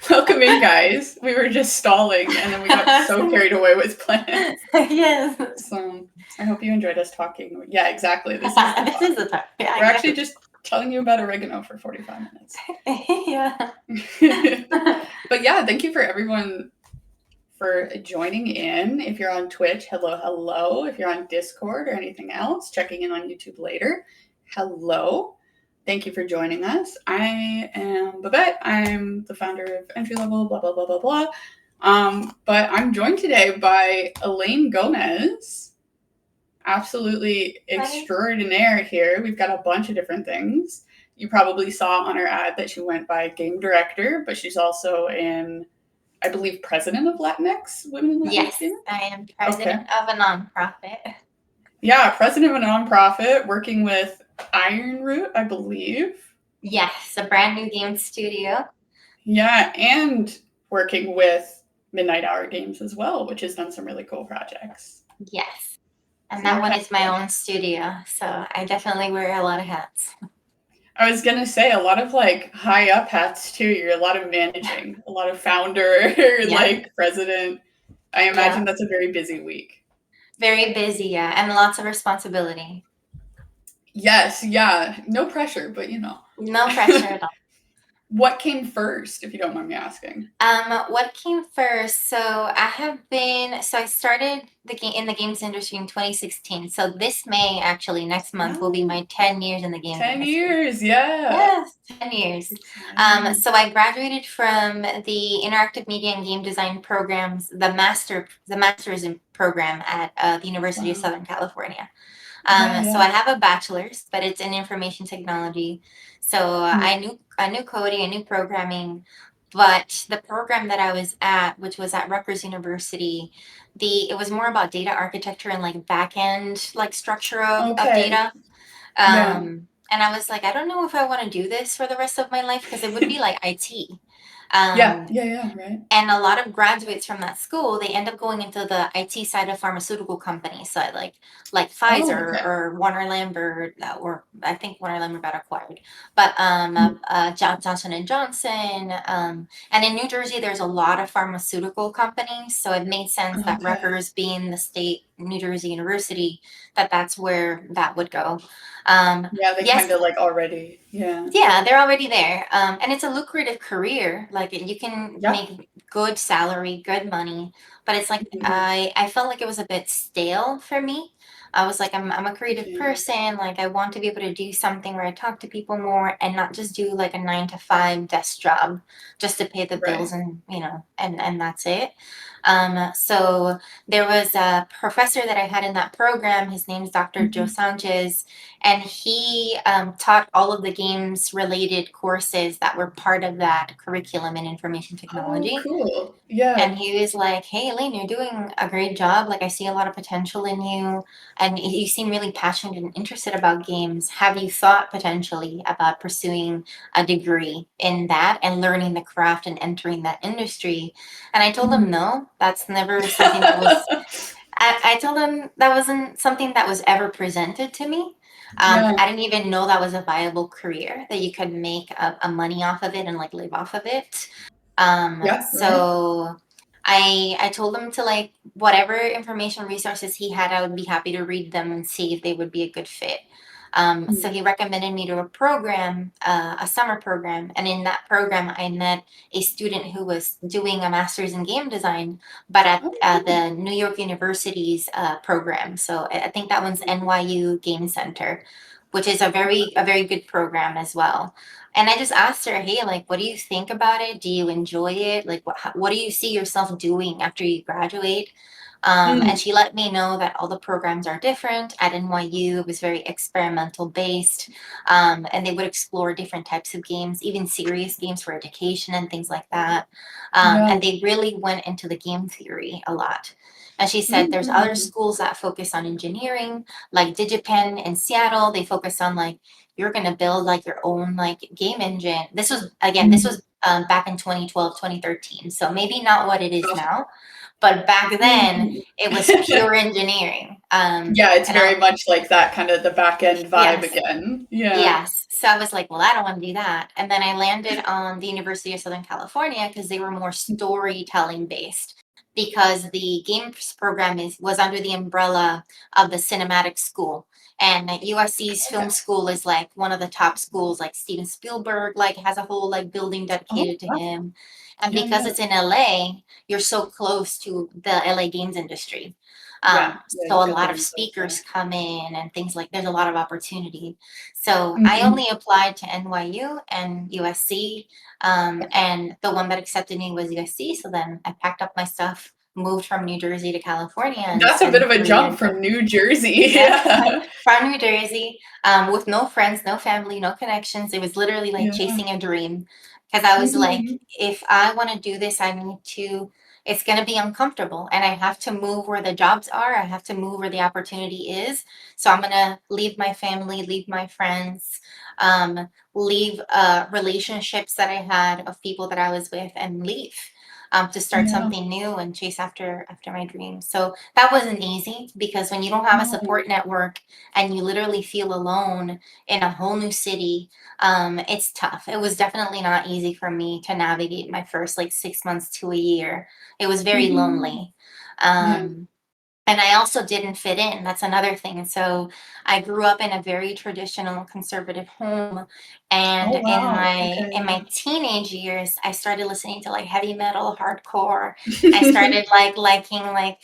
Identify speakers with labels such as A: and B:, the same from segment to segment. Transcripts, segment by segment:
A: Welcome in, guys. We were just stalling, and then we got so carried away with plans.
B: Yes.
A: So I hope you enjoyed us talking. Yeah, exactly. This is the
B: This
A: talk.
B: is the talk. Yeah,
A: We're actually just telling you about oregano for 45 minutes.
B: Yeah.
A: But yeah, thank you for everyone for joining in. If you're on Twitch, hello. If you're on Discord or anything else, checking in on YouTube later, hello. Thank you for joining us. I am Babette. I'm the founder of Entry Level, blah, blah, blah, blah, blah. But I'm joined today by Elaine Gómez, absolutely extraordinaire here. We've got a bunch of different things. You probably saw on her ad that she went by game director, but she's also I believe, president of Latinx, Women in Latinx.
B: Yes, I am president of a nonprofit.
A: Yeah, president of a nonprofit working with Ironroot, I believe.
B: Yes, a brand new game studio.
A: Yeah, and working with Midnight Hour Games as well, which has done some really cool projects.
B: Yes, and that one is my own studio, so I definitely wear a lot of hats.
A: I was gonna say a lot of like high up hats too. You're a lot of managing, a lot of founder, like president. I imagine that's a very busy week.
B: Very busy, yeah, and lots of responsibility.
A: Yes, yeah. No pressure, but you know.
B: No pressure at all.
A: What came first, if you don't mind me asking?
B: What came first? So I started in the games industry in 2016. So this May, actually, next month will be my 10 years in the games industry.
A: 10 years, yeah.
B: Yes, 10 years. So I graduated from the Interactive Media and Game Design programs, the master's program at the University of Southern California. So I have a bachelor's, but it's in information technology. So I knew coding, I knew programming, but the program that I was at, which was at Rutgers University, it was more about data architecture and like back end like structure of data. And I was like, I don't know if I want to do this for the rest of my life because it would be like IT.
A: Right.
B: And a lot of graduates from that school, they end up going into the IT side of pharmaceutical companies, so like Pfizer or Warner Lambert, or I think Warner Lambert got acquired, but Johnson & Johnson, and in New Jersey, there's a lot of pharmaceutical companies, so it made sense that Rutgers, being the state New Jersey university, that's where that would go.
A: They kind of like already,
B: Yeah, they're already there. And it's a lucrative career. Like you can make good salary, good money, but it's like I felt like it was a bit stale for me. I was like, I'm a creative person. Like I want to be able to do something where I talk to people more and not just do like a 9-to-5 desk job just to pay the bills and and that's it. So there was a professor that I had in that program. His name's Dr. 𝗕𝗥𝗘𝗔𝗫, and he taught all of the games related courses that were part of that curriculum in information technology.
A: Oh, cool. Yeah.
B: And he was like, hey, Elaine, you're doing a great job. Like I see a lot of potential in you and you seem really passionate and interested about games. Have you thought potentially about pursuing a degree in that and learning the craft and entering that industry? And I told him, no, that's never something that was, I told him that wasn't something that was ever presented to me. I didn't even know that was a viable career, that you could make a money off of it and like live off of it. So I told him to like whatever information resources he had, I would be happy to read them and see if they would be a good fit. So he recommended me to a program, a summer program. And in that program, I met a student who was doing a master's in game design, but at the New York University's program. So I think that one's NYU Game Center, which is a very good program as well. And I just asked her, hey, like, what do you think about it? Do you enjoy it? Like, what do you see yourself doing after you graduate? And she let me know that all the programs are different. At NYU, it was very experimental based, and they would explore different types of games, even serious games for education and things like that. And they really went into the game theory a lot. And she said there's other schools that focus on engineering, like 𝗔𝗕𝗢𝗨 in Seattle. They focus on like, you're going to build like your own like game engine. This was back in 2012, 2013. So maybe not what it is now. But back then, it was pure engineering.
A: It's very much like that kind of the back end vibe again.
B: Yes. So I was like, well, I don't want to do that. And then I landed on the University of Southern California because they were more storytelling based. Because the games program was under the umbrella of the cinematic school, and USC's film
A: Okay.
B: school is like one of the top schools. Like Steven Spielberg, like has a whole like building
A: Oh,
B: dedicated to
A: wow.
B: him, and
A: Yeah,
B: because
A: yeah.
B: it's in LA, you're so close to the LA games industry.
A: Yeah. Yeah,
B: So
A: you've
B: a
A: got the
B: lot of
A: resource there.
B: speakers come in and things like there's a lot of opportunity. So I
A: Mhm.
B: only applied to NYU and USC,
A: Okay.
B: and the one that accepted me was USC. So then I packed up my stuff, moved from New Jersey to California, and
A: That's a bit
B: spent
A: of a
B: 3
A: jump
B: years
A: from
B: there.
A: New Jersey.
B: Yep,
A: Yeah.
B: from New Jersey, with no friends, no family, no connections. It was literally like
A: Yeah.
B: chasing a dream. Because I was like,
A: Mhm.
B: if I want to do this, I need to, it's going to be uncomfortable. And I have to move where the jobs are. I have to move where the opportunity is. So I'm going to leave my family, leave my friends, leave relationships that I had of people that I was with, and leave. To start
A: Yeah.
B: something new and chase after my dreams. So that wasn't easy because when you don't have a
A: No.
B: support network and you literally feel alone in a whole new city, it's tough. It was definitely not easy for me to navigate my first like 6 months to a year. It was very
A: Mhm.
B: lonely.
A: Yeah.
B: And I also didn't fit in. That's another thing. So I grew up in a very traditional conservative home, and
A: Oh, wow.
B: in
A: Okay,
B: my teenage years, I started listening to like heavy metal, hardcore. I
A: yeah.
B: started like liking like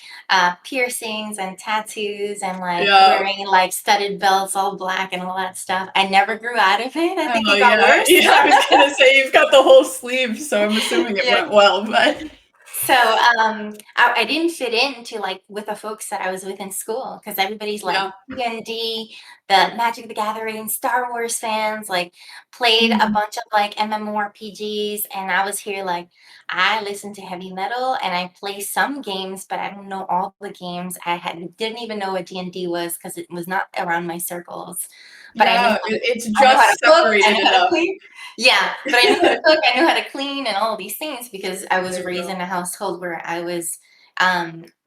B: piercings and tattoos and like
A: Yeah.
B: wearing like studded belts, all black and all that stuff. I never grew out of it. I think
A: Oh,
B: it got
A: yeah.
B: worse.
A: Yeah, I was gonna say you've got the whole sleeve, so I'm assuming it
B: Yeah.
A: went well, but
B: So, I didn't fit into, like, with the folks that I was with in school because everybody's, like,
A: yeah.
B: D&D, the Magic the Gathering, Star Wars fans, like, played a
A: Mhm.
B: bunch of, like, MMORPGs, and I was here, like, I listen to heavy metal, and I play some games, but I don't know all the games. Didn't even know what D&D was because it was not around my circles, but I knew
A: Yeah, it's
B: I knew how to
A: just
B: cook, I
A: separated
B: knew how to
A: enough.
B: clean. Yeah, but I knew how to cook, I knew how to clean and all of these things because I was
A: There you
B: raised
A: go.
B: in a household where I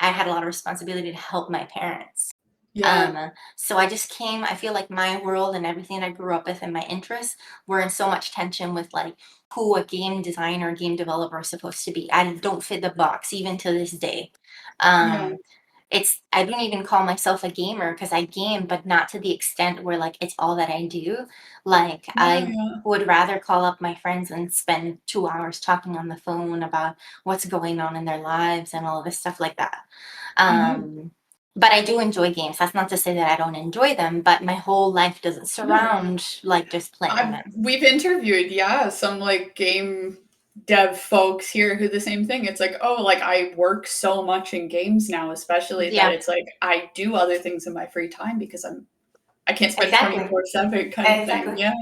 B: had a lot of responsibility to help my parents.
A: Yeah.
B: So I feel like my world and everything I grew up with and my interests were in so much tension with like who a game designer, game developer is supposed to be. I don't fit the box even to this day.
A: Yeah.
B: Um, I don't even call myself a gamer because I game, but not to the extent where like it's all that I do. Like
A: Yeah,
B: I
A: yeah.
B: would rather call up my friends and spend 2 hours talking on the phone about what's going on in their lives and all of this stuff like that.
A: Mhm.
B: Um, but I do enjoy games. That's not to say that I don't enjoy them, but my whole life doesn't
A: Yeah.
B: surround like just playing them.
A: We've interviewed, yeah, some like game dev folks here who the same thing. It's like, oh, like I work so much in games now, especially that
B: Yeah,
A: it's like I do other things in my free time because I can't spend
B: exactly.
A: 24/7 kind of thing.
B: Exactly.
A: Yeah.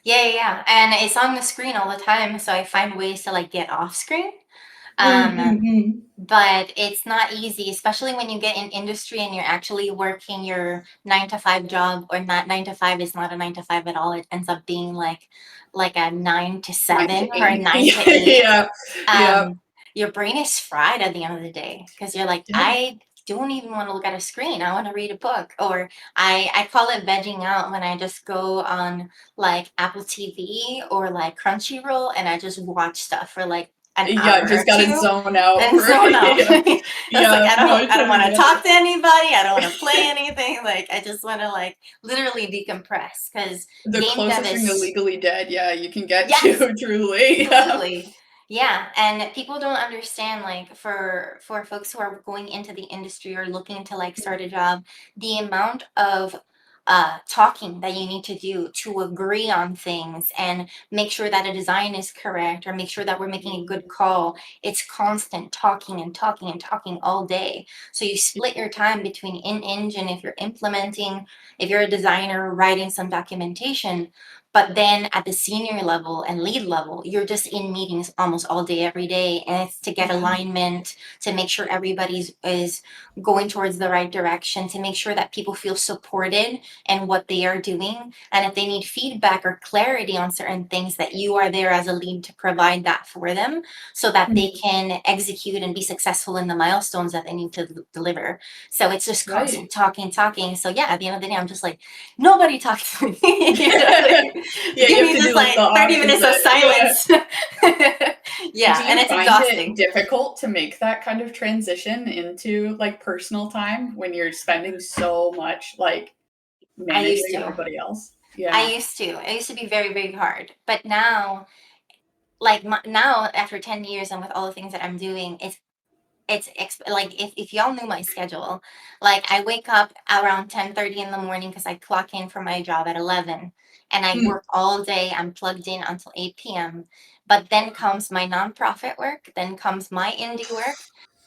B: Yeah, yeah, yeah. And it's on the screen all the time, so I find ways to like get off screen.
A: Mm,
B: Um,
A: mhm.
B: but it's not easy, especially when you get in industry and you're actually working your 9 to 5 job, or not 9 to 5 is not a 9 to 5 at all. It ends up being like a
A: 9
B: 9 to 7
A: to
B: or a
A: 8.
B: 9 to 8.
A: Yeah. Yeah.
B: Um, your brain is fried at the end of the day because you're like,
A: Yeah.
B: I don't even want to look at a screen. I want to read a book. Or I call it vegging out when I just go on like Apple TV or like Crunchyroll and I just watch stuff for like an
A: Yeah,
B: hour
A: just
B: or
A: gotta
B: two
A: zone out
B: and
A: for
B: zone out.
A: yeah.
B: That's like
A: Yeah. No, I
B: I don't
A: totally
B: want to
A: get
B: talk
A: it.
B: to anybody. I don't want to play anything. Like I just want to like literally decompress because
A: The
B: game dev
A: closest thing to
B: is
A: legally dead, yeah, you can get
B: yes,
A: to, truly. Yeah.
B: absolutely. Yeah, and people don't understand like for folks who are going into the industry or looking to like start a job, the amount of talking that you need to do to agree on things and make sure that a design is correct or make sure that we're making a good call. It's constant talking and talking and talking all day. So you split your time between in engine if you're implementing, if you're a designer writing some documentation, but then at the senior level and lead level, you're just in meetings almost all day, every day. And it's to get
A: Yeah.
B: alignment, to make sure everybody's is going towards the right direction, to make sure that people feel supported in what they are doing. And if they need feedback or clarity on certain things, that you are there as a lead to provide that for them so that they
A: Mhm.
B: can execute and be successful in the milestones that they need to deliver. So it's just
A: Right.
B: constant talking, talking. So yeah, at the end of the day, I'm just like, nobody talks to me. You know?
A: Yeah,
B: Give
A: you
B: me
A: have to
B: just
A: do like
B: like
A: the
B: 30 minutes of
A: opposite. Yeah.
B: silence. Yeah,
A: Do
B: and
A: you
B: it's
A: find it
B: exhausting.
A: difficult to make that kind of transition into like personal time when you're spending so much like
B: I used
A: managing
B: to.
A: everybody else?
B: I
A: Yeah.
B: used to. It used to be very, very hard. But now, like now, after 10 years and with all the things that I'm doing, like if y'all knew my schedule, like I wake up around 10:30 in the morning because I clock in for my job at 11 and I
A: Mm,
B: work all day. I'm plugged in until 8 p.m. But then comes my nonprofit work, then comes my indie work,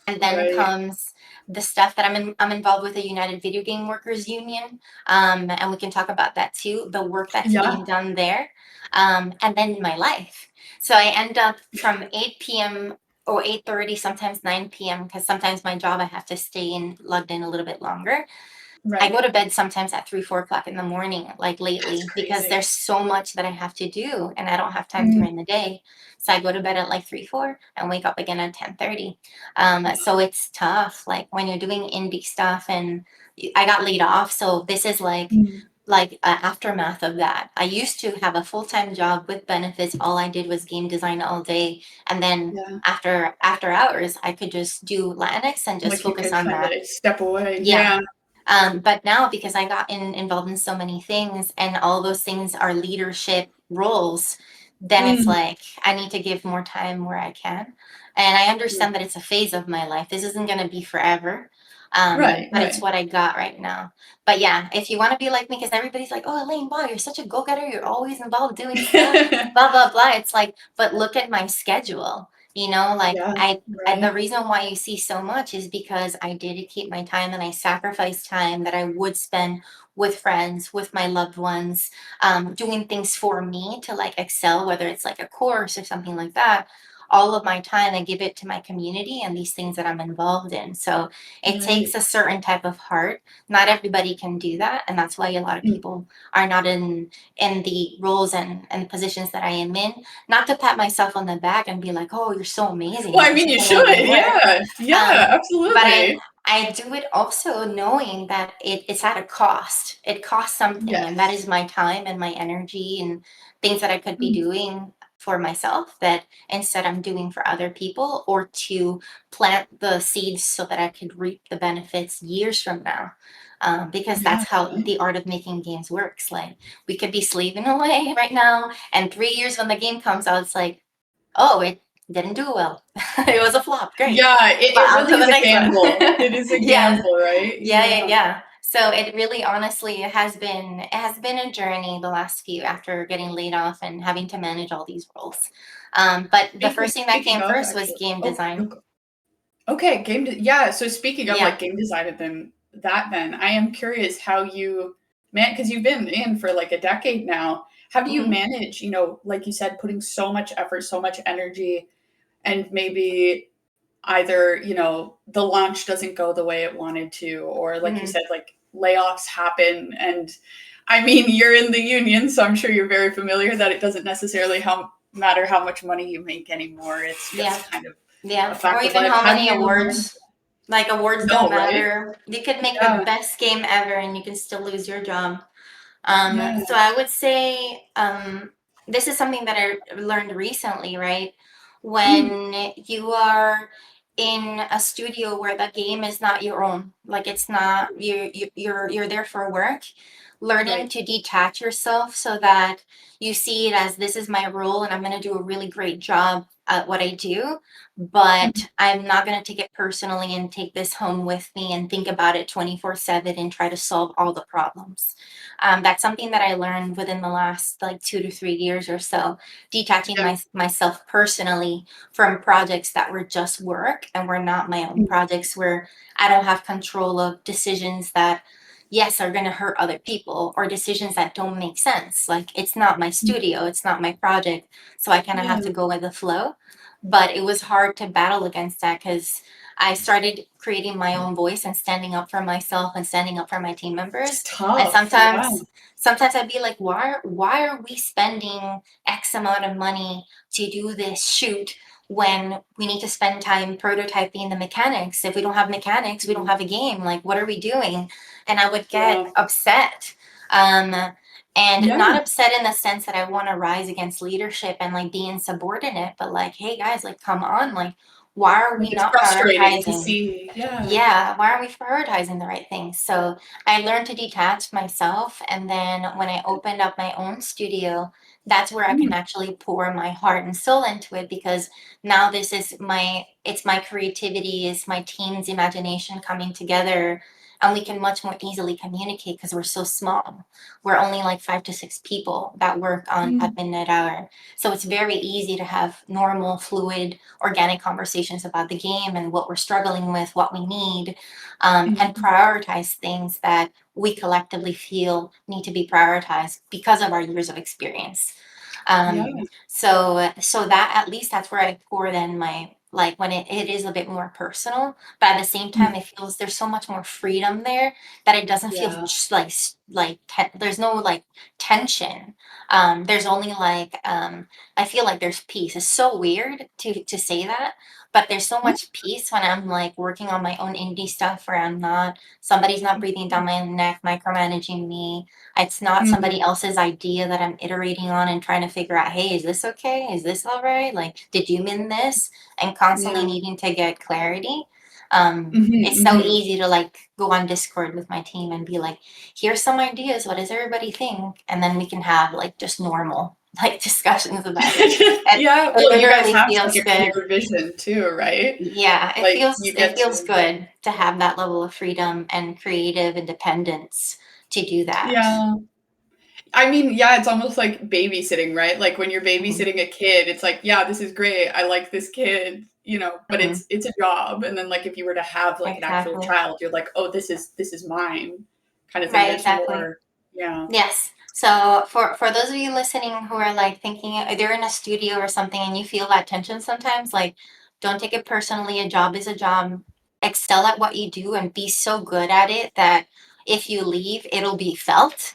B: and then
A: right.
B: comes the stuff that I'm involved with the United Video Game Workers Union. And we can talk about that too, the work that's
A: Yeah.
B: being done there. And then my life. So I end up from 8 p.m. or 8:30, sometimes 9 p.m. because sometimes my job I have to stay in logged in a little bit longer. I
A: Right.
B: go to bed sometimes at 3, 4 o'clock in the morning, like
A: That's
B: lately, because
A: crazy.
B: there's so much that I have to do and I don't have time
A: Mm,
B: during the day. So I go to bed at like 3, 4 and wake up again at 10:30. So
A: wow.
B: it's tough, like when you're doing indie stuff and I got laid off. So this is
A: Mm,
B: like a aftermath of that. I used to have a full-time job with benefits. All I did was game design all day. And then
A: yeah.
B: after hours, I could just do Latinx and just
A: Like you
B: focus
A: could
B: on
A: kind of
B: that.
A: step away.
B: Yeah.
A: Yeah.
B: But now because I got involved in so many things and all those things are leadership roles, then it's
A: Mm,
B: like I need to give more time where I can. And I understand that it's a phase of my life. This isn't going to be forever.
A: right.
B: But it's
A: Right.
B: what I got right now. But yeah, if you want to be like me, because everybody's like, oh, Elaine, wow, you're such a go-getter. You're always involved doing stuff, blah, blah, blah. It's like, but look at my schedule. Like
A: Yeah.
B: the
A: Right.
B: reason why you see so much is because I dedicate my time and I sacrifice time that I would spend with friends, with my loved ones, doing things for me to like excel, whether it's like a course or something like that. All of my time, I give it to my community and these things that I'm involved in. So it takes
A: Right.
B: a certain type of heart. Not everybody can do that, and that's why a lot of
A: Mm.
B: people are not in the roles and positions that I am in. Not to pat myself on the back and be like, "Oh, you're so amazing.
A: Well,
B: You're
A: I mean,
B: such
A: you
B: an
A: should.
B: amazing work."
A: Yeah. Yeah.
B: But I
A: Absolutely.
B: I do it also knowing that it's at a cost. It costs something, and that
A: Yes.
B: is my time and my energy and things that I could be
A: Mm,
B: doing for myself that instead I'm doing for other people or to plant the seeds so that I could reap the benefits years from now. Because
A: yeah.
B: that's how
A: Right.
B: the art of making games works. Like we could be slaving away right now, and 3 years when the game comes out, it's like, oh, it didn't do well. It was a flop. Great.
A: Yeah.
B: But
A: It
B: on
A: really
B: to the
A: is a
B: next one.
A: gamble. It is a
B: Yes.
A: gamble, right?
B: Yeah, yeah,
A: Yeah.
B: yeah. So it really honestly it has been a journey the last few after getting laid off and having to manage all these roles. But the first thing that
A: Speaking
B: came
A: of,
B: first was
A: actually,
B: game
A: oh,
B: design.
A: okay, yeah. So speaking of
B: Yeah.
A: like game design, then I am curious how you man because you've been in for like a decade now. How do you
B: Hmm.
A: manage? Like you said, putting so much effort, so much energy, and maybe either the launch doesn't go the way it wanted to, or like you
B: Hmm.
A: said, like layoffs happen, and I mean you're in the union, so I'm sure you're very familiar that it doesn't necessarily matter how much money you make anymore. It's
B: Yeah.
A: just kind of a
B: Yeah. Or
A: fact of
B: even
A: life.
B: how
A: How do
B: many
A: you manage
B: awards. Like awards don't
A: no, right?
B: matter. You could make the
A: Yeah,
B: best game ever and you can still lose your job.
A: yeah.
B: So I would say this is something that I learned recently, right?
A: Mm,
B: When you are in a studio where the game is not your own, like it's not you're there for work, learning
A: right.
B: to detach yourself so that you see it as this is my role and I'm going to do a really great job at what I do,
A: Mhm.
B: but I'm not going to take it personally and take this home with me and think about it 24/7 and try to solve all the problems. That's something that I learned within the last like 2 to 3 years or so, detaching
A: Yeah.
B: myself personally from projects that were just work and were not my own
A: Mm,
B: projects where I don't have control of decisions that, yes, are going to hurt other people or decisions that don't make sense. Like it's not my
A: mm.
B: studio, it's not my project. So I kind of have
A: Yeah.
B: to go with the flow. But it was hard to battle against that because I started creating my own voice and standing up for myself and standing up for my team
A: It's
B: members. And
A: tough. Yeah.
B: sometimes I'd be like, why are we spending X amount of money to do this shoot when we need to spend time prototyping the mechanics? If we don't have mechanics, we don't
A: Mm,
B: have a game. Like, what are we doing? And I would get
A: yeah.
B: upset. Um, And
A: Yeah.
B: not upset in the sense that I want to rise against leadership and like be insubordinate, but like, hey guys, like, come on, like, why are
A: Like,
B: we
A: it's
B: not
A: frustrating to
B: prioritizing?
A: see. Yeah.
B: Yeah, why aren't we prioritizing the right things? So I learned to detach myself. And then when I opened up my own studio, that's where I can
A: Mm,
B: actually pour my heart and soul into it, because now this is it's my creativity, it's my team's imagination coming together. And we can much more easily communicate because we're so small. We're only like 5 to 6 people that work on at
A: mm,
B: midnight hour. So it's very easy to have normal, fluid, organic conversations about the game and what we're struggling with, what we need, and
A: mhm.
B: prioritize things that we collectively feel need to be prioritized because of our years of experience.
A: Yeah.
B: So that, at least that's where I pour then my, like, when it is a bit more personal, but at the same time
A: Mm,
B: it feels there's so much more freedom there that it doesn't feel
A: yeah.
B: there's no like tension. There's only like I feel like there's peace. It's so weird to say that, but there's so
A: Yeah.
B: much peace when I'm like working on my own indie stuff where somebody's not breathing down my neck, micromanaging me. It's not somebody
A: Mhm.
B: else's idea that I'm iterating on and trying to figure out, hey, is this okay? Is this all right? Like, did you mean this? And constantly
A: Yeah.
B: needing to get clarity.
A: Mhm,
B: It's so
A: mhm.
B: easy to like go on Discord with my team and be like, here's some ideas. What does everybody think? And then we can have like just normal like discussions about it. It,
A: Yeah,
B: it
A: well, you guys
B: literally
A: have such
B: feels
A: a
B: good.
A: clear vision too, right?
B: Yeah,
A: Like, you
B: it
A: get
B: feels
A: to
B: good to have that level of freedom and creative independence to do that.
A: yeah. I mean, yeah, it's almost like babysitting, right? Like, when you're
B: Mhm,
A: babysitting a kid, it's like, "Yeah, this is great. I like this kid," but
B: mhm,
A: it's a job, and then, like, if you were to have, like, an actual
B: exactly.
A: child, you're like, "Oh, this is mine," kinda thing.
B: Right,
A: There's
B: exactly.
A: more yeah.
B: Yes. So for those of you listening who are like thinking they're in a studio or something and you feel that tension sometimes, like, don't take it personally. A job is a job. Excel at what you do and be so good at it that if you leave, it'll be felt.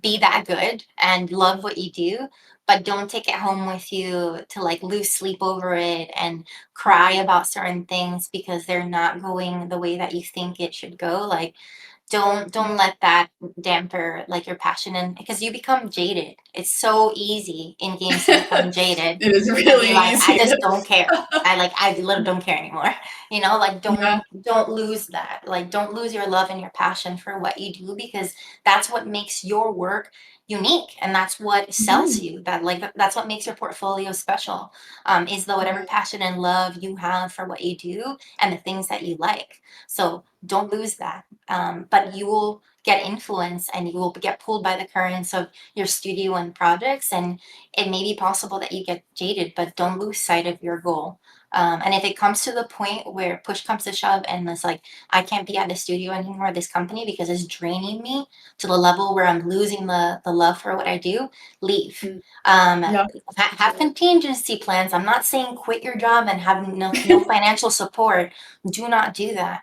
B: Be that good and love what you do, but don't take it home with you to like lose sleep over it and cry
A: Mhm.
B: about certain things because they're not going the way that you think it should go. Like, don't let that damper like your passion, and because you become jaded. It's so easy in games to become jaded
A: It is
B: and
A: really
B: be like, I
A: easy
B: just
A: to
B: don't care. I literally don't care anymore. Like,
A: yeah.
B: don't lose that. Like, don't lose your love and your passion for what you do, because that's what makes your work unique, and that's what sells
A: Mhm.
B: you. That's what makes your portfolio special. Is the whatever
A: Yeah.
B: passion and love you have for what you do and the things that you like. So don't lose that. But you will get influence and you will get pulled by the currents of your studio and projects, and it may be possible that you get jaded, but don't lose sight of your goal. And if it comes to the point where push comes to shove and it's like, I can't be at the studio anymore, this company, because it's draining me to the level where I'm losing the love for what I do, leave.
A: Mm.
B: um,
A: Yeah, for
B: have
A: sure.
B: contingency plans. I'm not saying quit your job and have no financial support. Do not do that.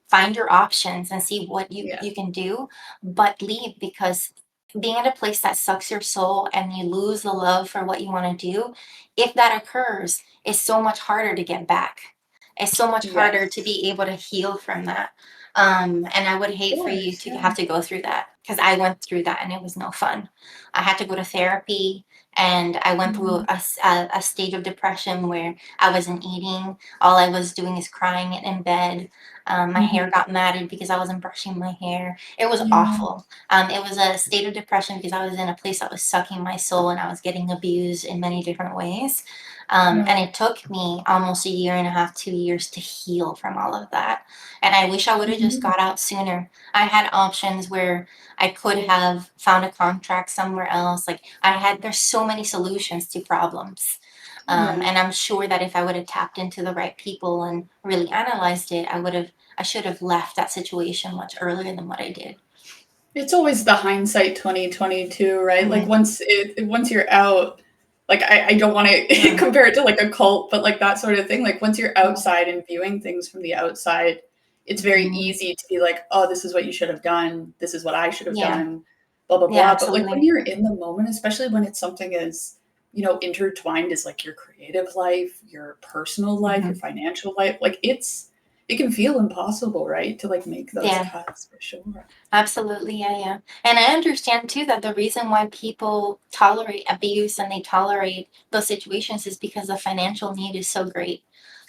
B: Find your options and see what
A: Yeah.
B: you can do, but leave, because being at a place that sucks your soul and you lose the love for what you want to do, if that occurs, it's so much harder to get back. It's so much harder to
A: Yes.
B: be able to heal from that. And I would
A: Of
B: hate for you
A: course,
B: to
A: yeah.
B: have to go through that, because I went through that and it was no fun. I had to go to therapy, and I went through
A: Mhm.
B: a stage of depression where I wasn't eating. All I was doing is crying in bed. My hair
A: Mhm.
B: got matted because I wasn't brushing my hair. It was
A: Yeah.
B: awful. It was a state of depression because I was in a place that was sucking my soul and I was getting abused in many different ways. And
A: Yeah.
B: it took me almost a year and a half, 2 years to heal from all of that. And I wish I would have just
A: Mhm.
B: got out sooner. I had options where I could have found a contract somewhere else. Like, there's so many solutions to problems.
A: Yeah.
B: And I'm sure that if I would have tapped into the right people and really analyzed it, I should have left that situation much earlier than what I did.
A: It's always the hindsight 2022, right? Like,
B: Mhm.
A: once you're out, like, I don't wanna
B: Mhm.
A: compare it to, like, a cult, but, like, that sort of thing, like, once you're
B: Yeah.
A: outside and viewing things from the outside, it's very
B: Mhm.
A: easy to be like, "Oh, this is what you should have done. This is what I should have
B: Yeah.
A: done, blah, blah,
B: Yeah,
A: blah," but, like, when
B: absolutely.
A: you're in the moment, especially when it's something as, intertwined as, like, your creative life, your personal life, your
B: Mhm.
A: financial life, like, it's it can feel impossible, right, to like make those
B: Yeah.
A: cuts for sure.
B: Absolutely, yeah. And I understand too that the reason why people tolerate abuse and they tolerate those situations is because the financial need is so great.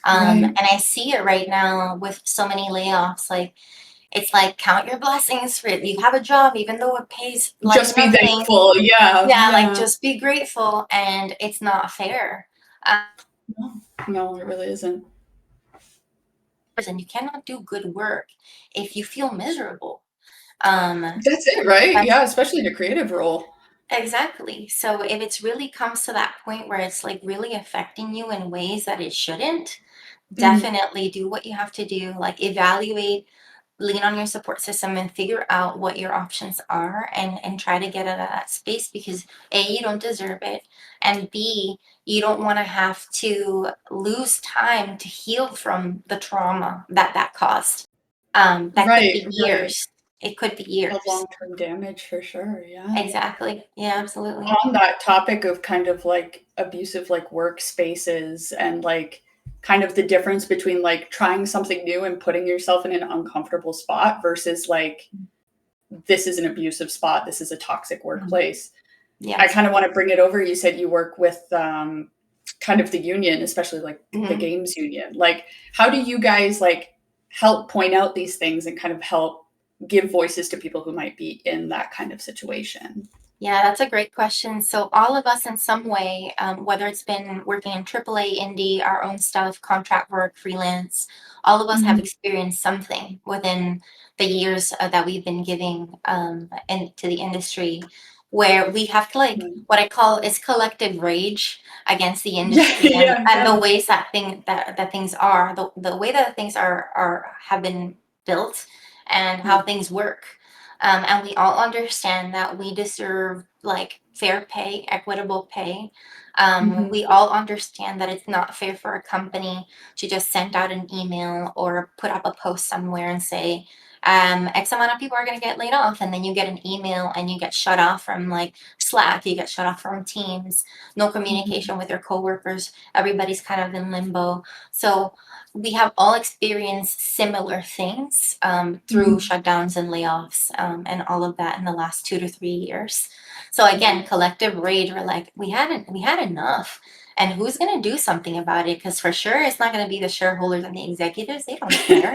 A: Right.
B: And I see it right now with so many layoffs. Like, it's like count your blessings for it. You have a job, even though it pays like
A: Just be
B: nothing.
A: thankful. Yeah.
B: Yeah, like
A: Yeah.
B: just be grateful, and it's not fair.
A: No, no, it really isn't.
B: And you cannot do good work if you feel miserable. Um,
A: That's it, right?
B: that's
A: Yeah, especially in a creative role.
B: exactly. So if it's really comes to that point where it's like really affecting you in ways that it shouldn't,
A: Mhm.
B: definitely do what you have to do. Like evaluate, lean on your support system and figure out what your options are, and try to get out of that space, because A, you don't deserve it, and B, you don't want to have to lose time to heal from the trauma that that caused. That could
A: Right,
B: be
A: right.
B: years. It could be
A: A
B: years.
A: long-term damage for sure, yeah.
B: Exactly. Yeah, absolutely.
A: On that topic of kind of like abusive like workspaces and like kind of the difference between like trying something new and putting yourself in an uncomfortable spot versus like this is an abusive spot, this is a toxic
B: Mhm.
A: workplace. I
B: Yes.
A: kind of want to bring it over. You said you work with kind of the union, especially like the
B: Mhm.
A: games union. Like, how do you guys like help point out these things and kind of help give voices to people who might be in that kind of situation?
B: Yeah, that's a great question. So all of us in some way, whether it's been working in AAA, indie, our own stuff, contract work, freelance, all of us have
A: Mhm.
B: experienced something within the years that we've been giving into the industry, where we have to like
A: Right.
B: what I call is collective rage against the
A: Yeah,
B: industry,
A: yeah,
B: and the
A: yeah.
B: ways that things are, the way that things are have been built and how
A: Mm.
B: things work. And we all understand that we deserve like fair pay, equitable pay.
A: Mhm.
B: We all understand that it's not fair for a company to just send out an email or put up a post somewhere and say, X amount of people are going to get laid off. And then you get an email and you get shut off from like Slack, you get shut off from Teams, no
A: Mhm.
B: communication with your coworkers. Everybody's kind of in limbo. So we have all experienced similar things through
A: Mhm.
B: shutdowns and layoffs and all of that in the last 2 to 3 years. So again,
A: Right.
B: collective rage. We're like, we had enough, and who's going to do something about it? Because for sure, it's not going to be the shareholders and the executives. They don't care.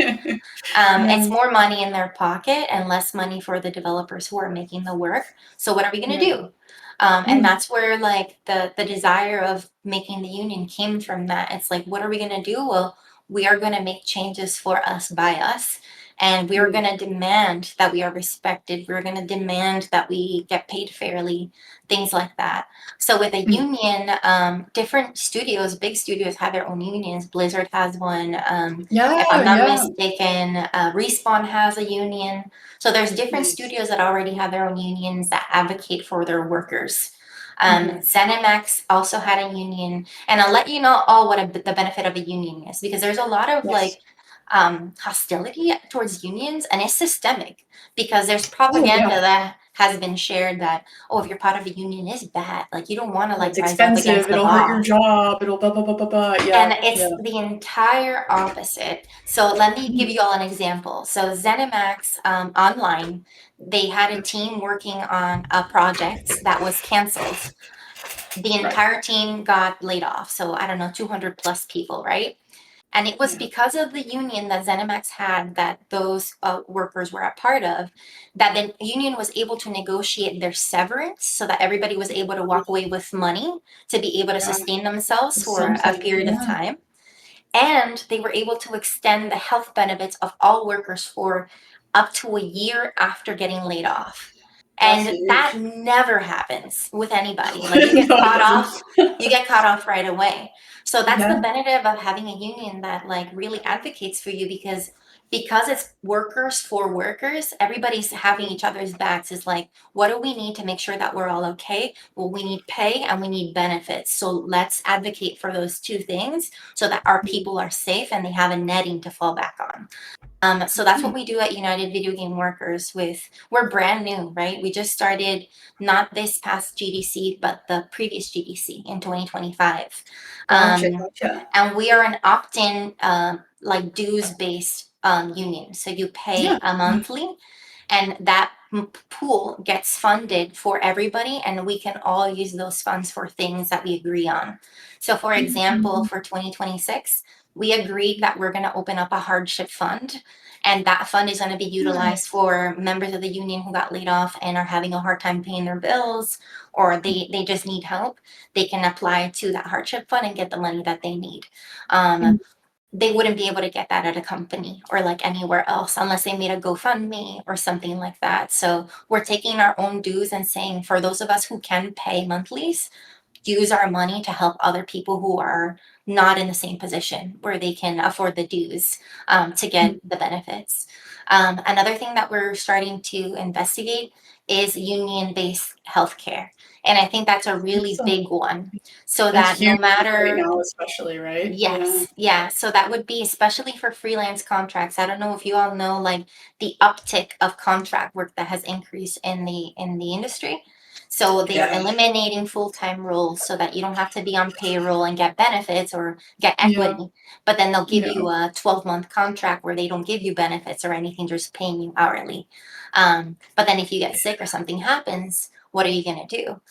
A: Yeah,
B: It's more money in their pocket and less money for the developers who are making the work. So what are we going to
A: right.
B: do? And
A: Mm.
B: that's where like the desire of making the union came from. That it's like, what are we going to do? Well, we are going to make changes for us by us, and we are
A: Mm.
B: going to demand that we are respected. We're going to demand that we get paid fairly, things like that. So with a
A: Mm.
B: union, different studios, big studios have their own unions. Blizzard has one. If I'm
A: Yeah,
B: not
A: yeah.
B: mistaken, Respawn has a union. So there's different
A: Nice.
B: studios that already have their own unions that advocate for their workers.
A: Mhm.
B: ZeniMax also had a union, and I'll let you know all what the benefit of a union is, because there's a lot of
A: Yes.
B: like hostility towards unions, and it's systemic, because there's
A: Oh,
B: propaganda
A: yeah.
B: that has been shared that, oh, if you're part of a union is bad, like you don't want to
A: Oh,
B: like
A: it's
B: rise up against
A: expensive,
B: the
A: it'll hurt your
B: boss.
A: job, it'll blah, blah, blah, blah, blah.
B: And
A: Yeah,
B: it's
A: yeah.
B: the entire opposite. So let me give
A: Mm.
B: you all an example. So ZeniMax online, they had a team working on a project that was canceled. The
A: Right.
B: entire team got laid off. So I don't know, 200 plus people, right? And it was
A: Yeah.
B: because of the union that ZeniMax had, that those workers were a part of, that the union was able to negotiate their severance so that everybody was able to walk away with money to be able to
A: Yeah.
B: sustain themselves
A: It's
B: for a
A: something.
B: period of
A: Yeah.
B: time. And they were able to extend the health benefits of all workers for up to a year after getting laid off.
A: That's
B: And that
A: huge.
B: never happens with anybody. Like you get
A: No, it
B: caught
A: doesn't.
B: off, you get caught off right away. So that's the
A: Yeah.
B: benefit of having a union that like really advocates for you, because it's workers for workers, everybody's having each other's backs. Is like, what do we need to make sure that we're all okay? Well, we need pay and we need benefits. So let's advocate for those two things so that our
A: Mm.
B: people are safe and they have a netting to fall back on. So that's what
A: Mm.
B: we do at United Video Game Workers. We're brand new, right? We just started not this past GDC, but the previous GDC in 2025.
A: Gotcha,
B: Um,
A: gotcha.
B: and we are an opt-in like dues-based union. So you pay
A: Yeah.
B: a monthly, and that pool gets funded for everybody, and we can all use those funds for things that we agree on. So for example, for 2026, we agreed that we're going to open up a hardship fund, and that fund is going to be utilized for members of the union who got laid off and are having a hard time paying their bills, or they just need help. They can apply to that hardship fund and get the money that they need. They wouldn't be able to get that at a company or like anywhere else unless they made a GoFundMe or something like that. So we're taking our own dues and saying, for those of us who can pay monthlies, use our money to help other people who are not in the same position where they can afford the dues to get the benefits. Another thing that we're starting to investigate is union-based healthcare. And I think that's a really big one. So
A: That's
B: that no
A: huge right
B: matter,
A: now, especially, right?
B: yes, yeah. So that would be especially for freelance contracts. I don't know if you all know, like, the uptick of contract work that has increased in the industry. So they are
A: Yeah.
B: eliminating full-time roles so that you don't have to be on payroll and get benefits or get
A: Yeah.
B: equity. But then they'll give
A: Yeah.
B: you a 12-month contract where they don't give you benefits or anything, just paying you hourly. But then if you get sick or something happens, what are you going to do?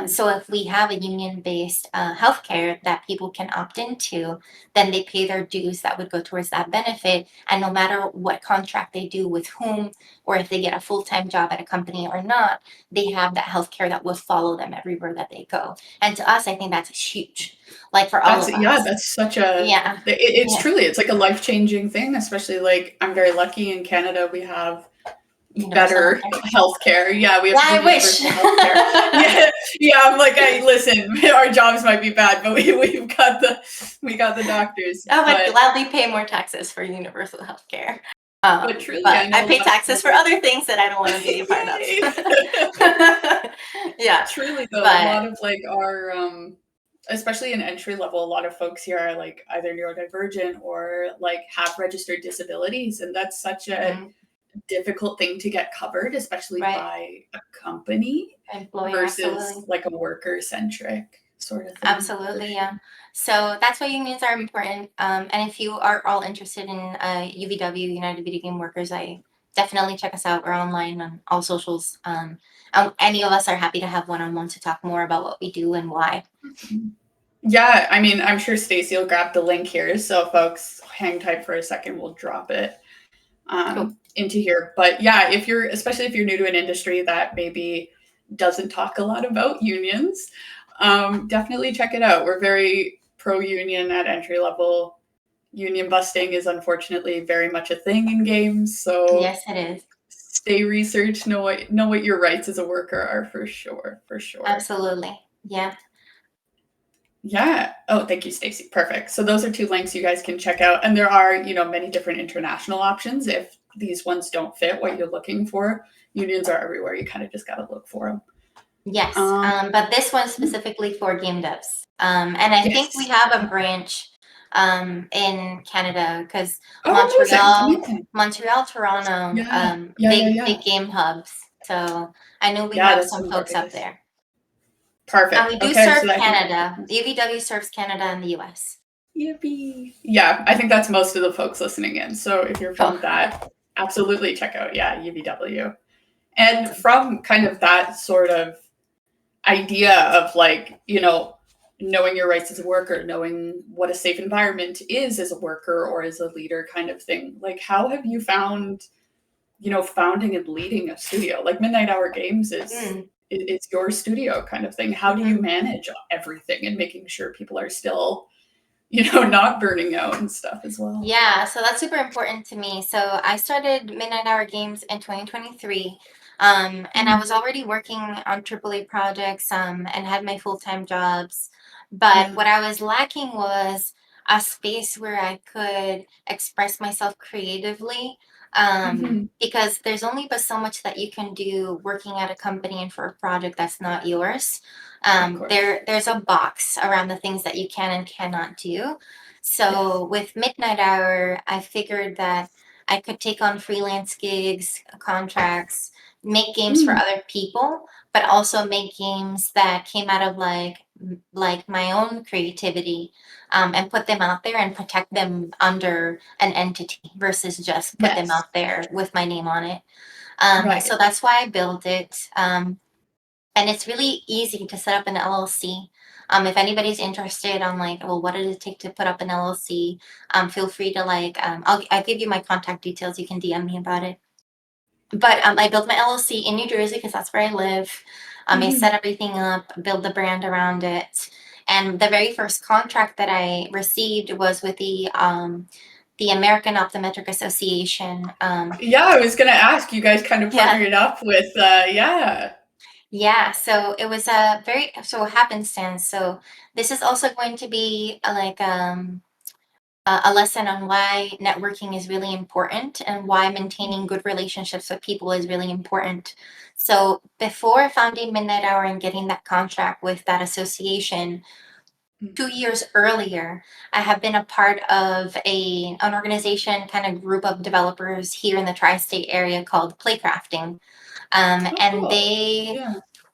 B: So if we have a union-based healthcare that people can opt into, then they pay their dues that would go towards that benefit. And no matter what contract they do with whom, or if they get a full-time job at a company or not, they have that healthcare that will follow them everywhere that they go. And to us, I think that's huge. Like for all
A: That's,
B: of
A: yeah,
B: us.
A: that's such a,
B: Yeah.
A: it's
B: Yeah.
A: truly, it's like a life-changing thing, especially like I'm very lucky in Canada. We have
B: Universal
A: better healthcare. Yeah, we have
B: Yeah, I wish.
A: universal healthcare. Yeah, I'm like, hey, listen, our jobs might be bad, but we got the doctors.
B: I would
A: But
B: gladly pay more taxes for universal healthcare.
A: but truly, I
B: But I
A: know a
B: pay
A: lot of
B: taxes for other things that I don't want to be a part
A: Yay.
B: of. Yeah.
A: Truly though, a
B: But
A: lot of like our especially in entry level, a lot of folks here are like either neurodivergent or like have registered disabilities, and that's such a difficult thing to get covered, especially
B: right.
A: by a company
B: Employer,
A: versus
B: absolutely.
A: like a worker centric sort of thing.
B: Absolutely, yeah. So that's why unions are important. And if you are all interested in UVW, United Video Game Workers, I definitely check us out. We're online on all socials. Any of us are happy to have one-on-one to talk more about what we do and why.
A: Yeah, I mean, I'm sure Stacy will grab the link here. So folks, hang tight for a second. We'll drop it
B: Cool.
A: into here. But yeah, especially if you're new to an industry that maybe doesn't talk a lot about unions, definitely check it out. We're very pro-union at entry level. Union busting is unfortunately very much a thing in games. So
B: yes, it is.
A: Stay researched, know what your rights as a worker are for sure.
B: Absolutely. Yeah.
A: Yeah. Oh, thank you, Stacy. Perfect. So those are 2 links you guys can check out. And there are, many different international options if these ones don't fit what you're looking for. Unions are everywhere. You kind of just got to look for them.
B: Yes. But this one's specifically for game devs. And I think we have a branch in Canada because Montreal, Toronto, big game hubs. So I know we have some folks up there.
A: Perfect.
B: And we do serve Canada. UVW serves Canada and the US.
A: Yippee. Yeah, I think that's most of the folks listening in. So if you're from that, absolutely check out, UVW. And from kind of that sort of idea of like, knowing your rights as a worker, knowing what a safe environment is as a worker or as a leader kind of thing. Like, how have you found, founding and leading a studio? Like Midnight Hour Games it's your studio kind of thing. How do you manage everything and making sure people are still, not burning out and stuff as well?
B: Yeah, so that's super important to me. So I started Midnight Hour Games in 2023. And I was already working on AAA projects and had my full-time jobs. But what I was lacking was a space where I could express myself creatively. Because there's only but so much that you can do working at a company and for a project that's not yours. There's a box around the things that you can and cannot do. So with Midnight Hour, I figured that I could take on freelance gigs, contracts, make games for other people, but also make games that came out of like my own creativity, and put them out there and protect them under an entity versus just put them
A: Yes.
B: out there with my name on it.
A: Right.
B: So that's why I built it. And it's really easy to set up an LLC. If anybody's interested on like, well, what does it take to put up an LLC? Feel free to like, I'll give you my contact details. You can DM me about it. But I built my LLC in New Jersey because that's where I live. I set everything up, build the brand around it. And the very first contract that I received was with the American Optometric Association.
A: Yeah, I was gonna ask. You guys kind of partnered up with,
B: Yeah, so it was a very happenstance. So this is also going to be a lesson on why networking is really important and why maintaining good relationships with people is really important. So before founding Midnight Hour and getting that contract with that association, 2 years earlier, I have been a part of an organization, kind of group of developers here in the tri-state area called Playcrafting. And they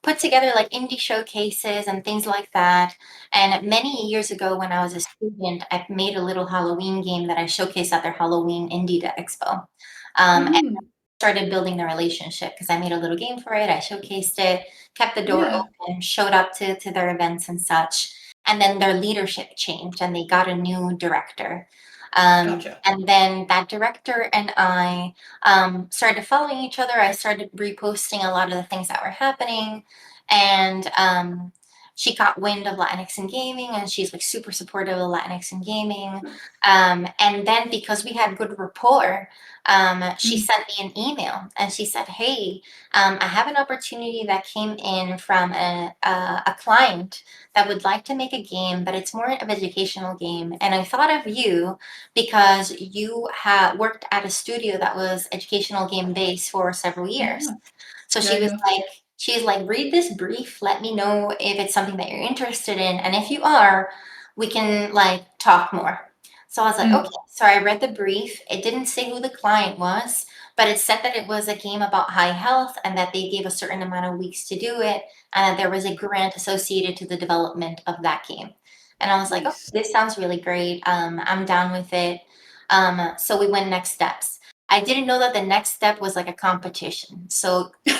B: put together like indie showcases and things like that. And many years ago when I was a student, I made a little Halloween game that I showcased at their Halloween Indie Expo. And started building the relationship because I made a little game for it. I showcased it, kept the door open, showed up to their events and such. And then their leadership changed and they got a new director.
A: Gotcha.
B: And then that director and I started following each other. I started reposting a lot of the things that were happening. And she got wind of Latinx in gaming and she's like super supportive of Latinx in gaming. And then because we had good rapport, she sent me an email and she said, hey, I have an opportunity that came in from a client that would like to make a game, but it's more of an educational game. And I thought of you because you had worked at a studio that was educational game based for several years. So she's like, read this brief, let me know if it's something that you're interested in. And if you are, we can like talk more. So I was like, okay. So I read the brief. It didn't say who the client was, but it said that it was a game about high health and that they gave a certain amount of weeks to do it. And that there was a grant associated to the development of that game. And I was like, oh, this sounds really great. I'm down with it. So we went next steps. I didn't know that the next step was like a competition. So
A: you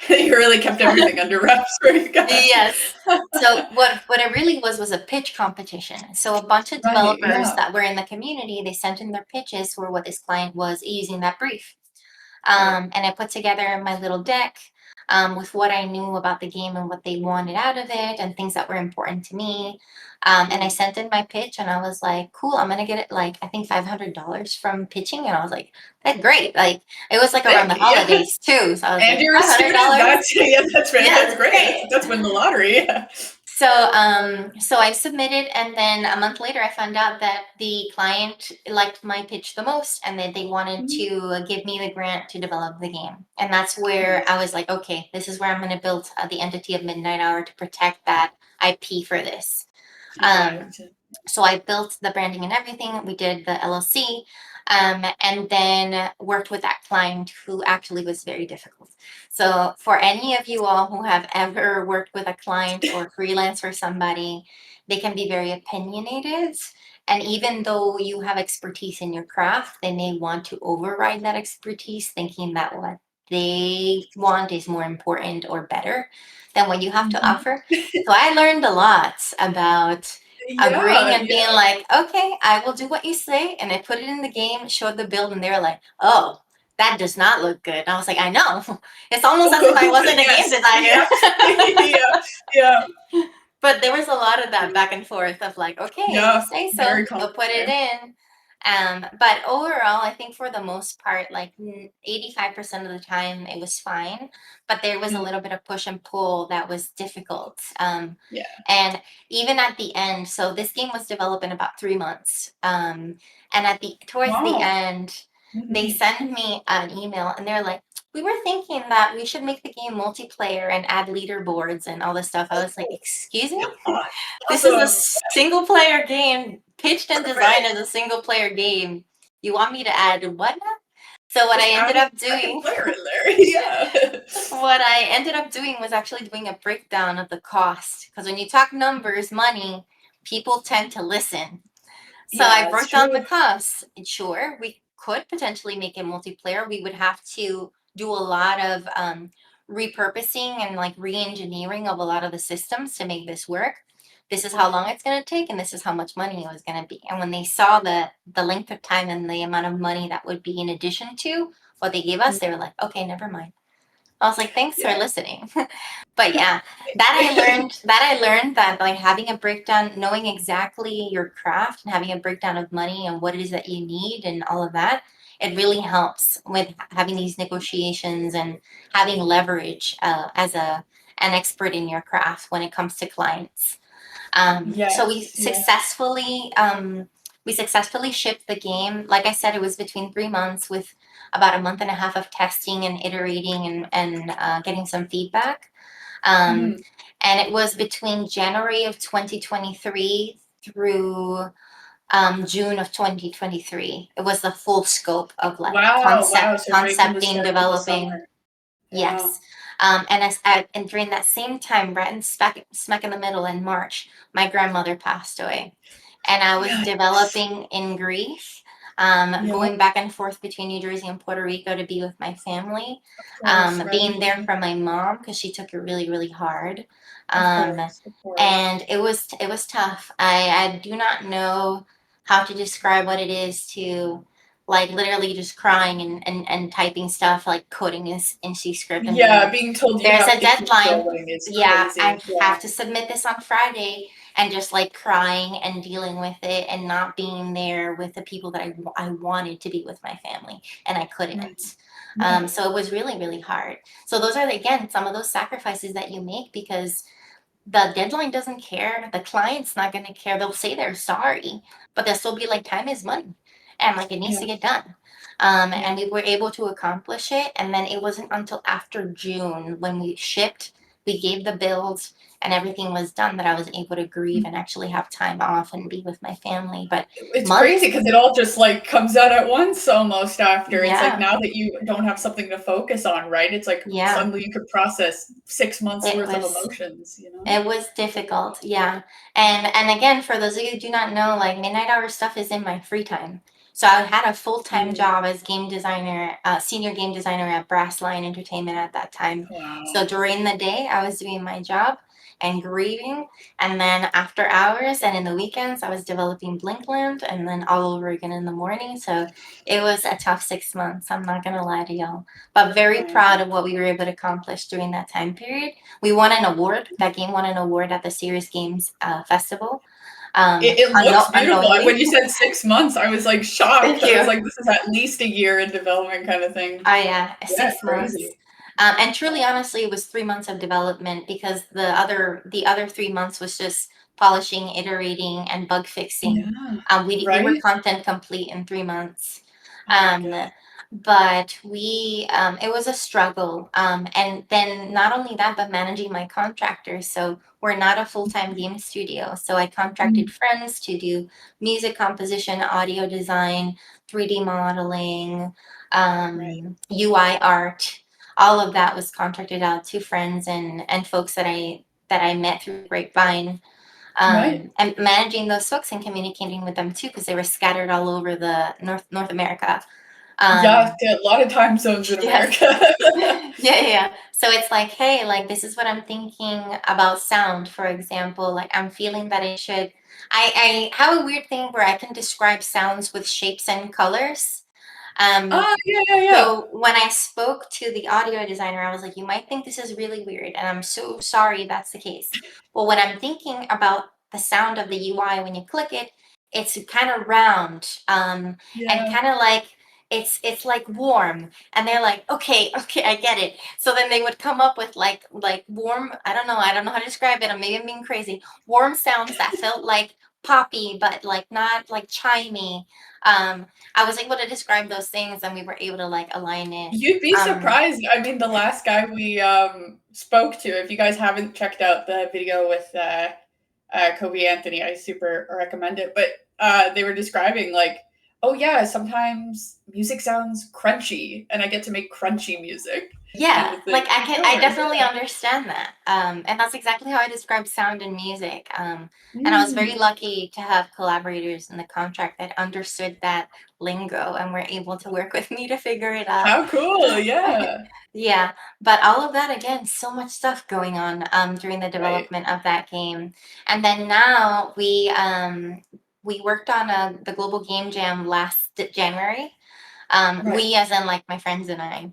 A: really kept everything under wraps for you guys.
B: Yes. So what it really was a pitch competition. So a bunch of developers that were in the community, they sent in their pitches for what this client was using that brief. And I put together my little deck with what I knew about the game and what they wanted out of it and things that were important to me. And I sent in my pitch and I was like, cool, I'm going to get it like, I think $500 from pitching. And I was like, that's great. Like it was like around the holidays too. So I was
A: and
B: like,
A: you're a student. That's right. That's great. That's win the lottery.
B: So I submitted, and then a month later, I found out that the client liked my pitch the most, and that they wanted to give me the grant to develop the game. And that's where I was like, okay, this is where I'm going to build the entity of Midnight Hour to protect that IP for this. So I built the branding and everything. We did the LLC, and then worked with that client who actually was very difficult. So for any of you all who have ever worked with a client or freelance for somebody, they can be very opinionated. And even though you have expertise in your craft, they may want to override that expertise, thinking that what they want is more important or better than what you have to offer. So I learned a lot about agreeing and being like, okay, I will do what you say. And I put it in the game, showed the build, and they were like, oh, that does not look good. And I was like, I know. It's almost as if I wasn't a game designer. But there was a lot of that back and forth of like, okay, you say so, you'll put it in. But overall, I think for the most part, like 85% of the time it was fine, but there was a little bit of push and pull that was difficult. And even at the end, so this game was developed in about 3 months. And towards the end, they sent me an email and they're like, we were thinking that we should make the game multiplayer and add leaderboards and all this stuff. I was like, excuse me? This is a single player game, pitched and designed as a single player game. You want me to add what now? So what
A: Just
B: I ended
A: adding
B: up
A: a second
B: doing,
A: player in there. Yeah.
B: what I ended up doing was actually doing a breakdown of the cost. Because when you talk numbers, money, people tend to listen. So I
A: Yeah, it's
B: broke down the
A: true.
B: costs. And sure, we could potentially make it multiplayer. We would have to do a lot of repurposing and like re-engineering of a lot of the systems to make this work. This is how long it's going to take, and this is how much money it was going to be. And when they saw the length of time and the amount of money that would be in addition to what they gave us, they were like, okay, never mind. I was like, thanks for
A: Yeah.
B: listening. But yeah, that I learned that like having a breakdown, knowing exactly your craft and having a breakdown of money and what it is that you need and all of that, it really helps with having these negotiations and having leverage as an expert in your craft when it comes to clients. So
A: Yes. Yeah.
B: we successfully shipped the game. Like I said, it was between 3 months with about a month and a half of testing and iterating and getting some feedback. Um,
A: Mhm.
B: and it was between January of 2023 through June of 2023. It was the full scope of like
A: Wow. Wow. So right from the
B: concepting,
A: start to the
B: developing.
A: summer. Yeah.
B: Yes. And during that same time, right in smack in the middle in March, my grandmother passed away. And I was
A: Yes.
B: developing in grief,
A: Yeah.
B: going back and forth between New Jersey and Puerto Rico to be with my family,
A: Of course. Right.
B: being there for my mom because she took it really, really hard.
A: Of
B: Um,
A: course. Of course.
B: and it was tough. I do not know how to describe what it is to like literally just crying and typing stuff like coding in C script and being
A: Yeah.
B: like,
A: Being told you
B: there's
A: have
B: a
A: to keep
B: deadline.
A: going is
B: Yeah, I
A: crazy. Yeah.
B: have to submit this on Friday, and just like crying and dealing with it and not being there with the people that I wanted to be with my family and I
A: Right.
B: couldn't.
A: Yeah.
B: So it was really, really hard. So those are, again, some of those sacrifices that you make because the deadline doesn't care. The client's not going to care. They'll say they're sorry, but they'll still be like, time is money. And like, it needs to
A: Yeah.
B: get done.
A: Yeah.
B: And we were able to accomplish it. And then it wasn't until after June when we shipped, we gave the builds and everything was done that I was able to grieve and actually have time off and be with my family. But
A: It's crazy
B: months,
A: because it all just like comes out at once almost after. It's like
B: yeah,
A: now that you don't have something to focus on, right? It's like
B: yeah,
A: suddenly you could process 6 months
B: it
A: worth of
B: was.
A: emotions, you know?
B: It was difficult, yeah. And again, for those of you who do not know, like midnight hour stuff is in my free time. So I had a full-time
A: Mm.
B: job as game designer, senior game designer at Brass Line Entertainment at that time. So
A: Wow.
B: during the day, I was doing my job and grieving, and then after hours and in the weekends, I was developing Blinkland, and then all over again in the morning. So it was a tough 6 months. I'm not gonna lie to y'all, but very proud
A: Wow.
B: of what we were able to accomplish during that time period. We won an award. That game won an award at the Serious Games Festival.
A: It looks beautiful. When
B: Unknowingly.
A: you said 6 months, I was like shocked.
B: Thank
A: I was
B: you.
A: like, this is at least a year in development kind of thing.
B: Oh yeah,
A: Yeah,
B: 6 months.
A: crazy.
B: And truly, honestly, it was 3 months of development because the other 3 months was just polishing, iterating, and bug fixing.
A: Yeah.
B: We were
A: Right?
B: content complete in 3 months.
A: Oh my
B: Um,
A: god.
B: but it was a struggle. And then not only that, but managing my contractors. So we're not a full-time game studio. So I contracted
A: Mm.
B: friends to do music composition, audio design, 3D modeling,
A: Right.
B: UI art. All of that was contracted out to friends and folks that I met through Grapevine.
A: Right.
B: And managing those folks and communicating with them too, because they were scattered all over the North America.
A: Yeah,
B: Um,
A: a lot of time zones in
B: yes.
A: America.
B: Yeah, yeah. So it's like, hey, like this is what I'm thinking about sound, for example. Like I'm feeling that it should. I have a weird thing where I can describe sounds with shapes and colors. Um,
A: Ah, yeah, yeah, yeah.
B: so when I spoke to the audio designer, I was like, you might think this is really weird, and I'm so sorry if that's the case. But when I'm thinking about the sound of the UI when you click it, it's kind of round, and
A: Yeah.
B: kind of like it's like warm. And they're like, okay, okay, I get it. So then they would come up with like warm, I don't know how to describe it, or maybe I'm being crazy. Warm sounds that felt like poppy, but like not like chimey. I was able to describe those things and we were able to like align it.
A: You'd be
B: Um,
A: surprised. I mean, the last guy we spoke to, if you guys haven't checked out the video with Kobe Anthony, I super recommend it. But they were describing like, oh yeah, sometimes music sounds crunchy and I get to make crunchy music.
B: Yeah,
A: Kind of thing.
B: like I
A: Sure.
B: definitely understand that. And that's exactly how I describe sound and music. And I was very
A: Mm,
B: lucky to have collaborators in the contract that understood that lingo and were able to work with me to figure it out.
A: how cool. Yeah.
B: Yeah, but all of that again, so much stuff going on during the
A: Right.
B: development of that game. And then now we worked on the Global Game Jam last January.
A: Right.
B: We as in like my friends and I.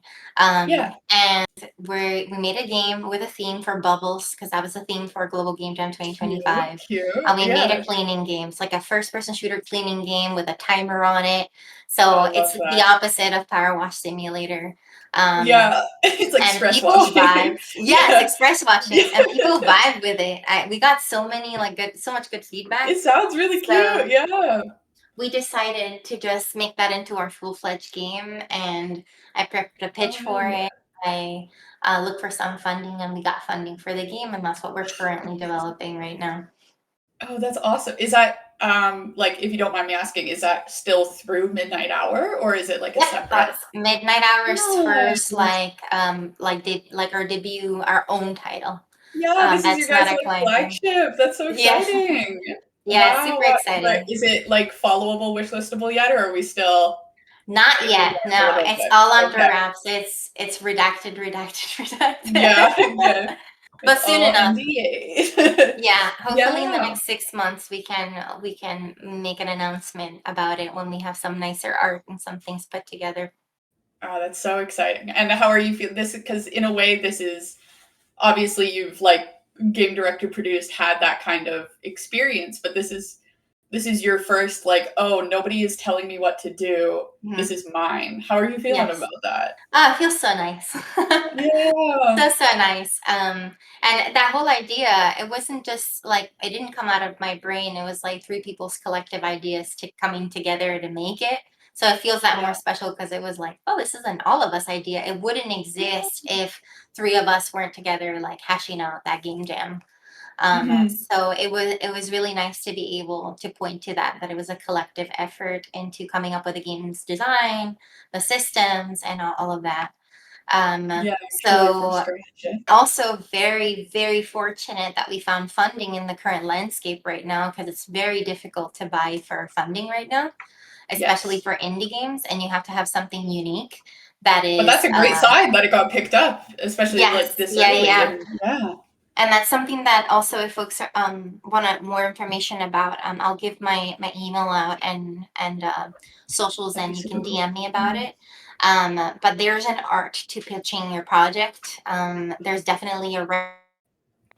A: Yeah.
B: And we made a game with a theme for bubbles because that was the theme for Global Game Jam
A: Cute.
B: 2025.
A: Cute.
B: We made a
A: Yeah.
B: cleaning game. It's like a first-person shooter cleaning game with a timer on it.
A: Oh,
B: So
A: I
B: it's
A: love
B: the
A: that.
B: opposite of Power Wash Simulator. Um,
A: Yeah. It's like
B: and
A: stress
B: people
A: washing.
B: vibe. Yes,
A: Yeah.
B: express watching, and people
A: Yeah.
B: vibe with it. We got so many so much good feedback.
A: It sounds really cute.
B: So
A: Yeah.
B: we decided to just make that into our full-fledged game, and I prepped a pitch
A: Oh, hell
B: for it.
A: yeah.
B: I looked for some funding, and we got funding for the game, and that's what we're currently developing right now.
A: Oh, that's awesome. Is that, like, if you don't mind me asking, is that still through midnight hour or is it like a
B: Yep,
A: separate?
B: that's Midnight Hour's first,
A: Nice.
B: like our debut, our own title.
A: Yeah, this is your
B: That's
A: guys'
B: not a
A: like
B: client thing.
A: flagship. That's so
B: Yeah,
A: exciting.
B: yeah, it's
A: Wow.
B: super
A: Wow. But
B: exciting.
A: is it like followable, wishlistable yet, or are we still
B: Not
A: in the
B: yet.
A: dark a
B: No,
A: little
B: it's
A: bit?
B: all under
A: Okay.
B: wraps. It's redacted, redacted,
A: Yeah.
B: redacted.
A: Yeah.
B: But
A: It's
B: soon
A: all
B: enough.
A: NDA.
B: Yeah, hopefully in the
A: Yeah.
B: next 6 months we can make an announcement about it when we have some nicer art and some things put together.
A: Oh, that's so exciting. And how are you feel this? Because in a way, this is obviously you've like game director produced had that kind of experience, but this is your first like, oh, nobody is telling me what to do. This
B: Mhm.
A: is mine. How are you feeling
B: Yes.
A: about that?
B: Oh, it feels so nice.
A: Yeah.
B: So nice. And that whole idea, it wasn't just like it didn't come out of my brain. It was like three people's collective ideas coming together to make it. So it feels that
A: Yeah.
B: more special because it was like, oh, this is an all of us idea. It wouldn't exist if three of us weren't together, like hashing out that game jam.
A: Mhm.
B: So it was really nice to be able to point to that it was a collective effort into coming up with the game's design, the systems, and all of that.
A: Yeah, truly from
B: So
A: scratch. Yeah.
B: also very, very fortunate that we found funding in the current landscape right now because it's very difficult to buy for funding right now, especially
A: Yes.
B: for indie games, and you have to have something unique that
A: But
B: is
A: that's a great sign that it got picked up, especially like
B: yes,
A: this
B: yeah,
A: early.
B: yeah.
A: And yeah.
B: And that's something that also if folks are, want more information about, I'll give my email out and socials,
A: That'd be
B: and you
A: super
B: can
A: cool.
B: DM me about
A: Yeah.
B: it. But there's an art to pitching your project. There's definitely a right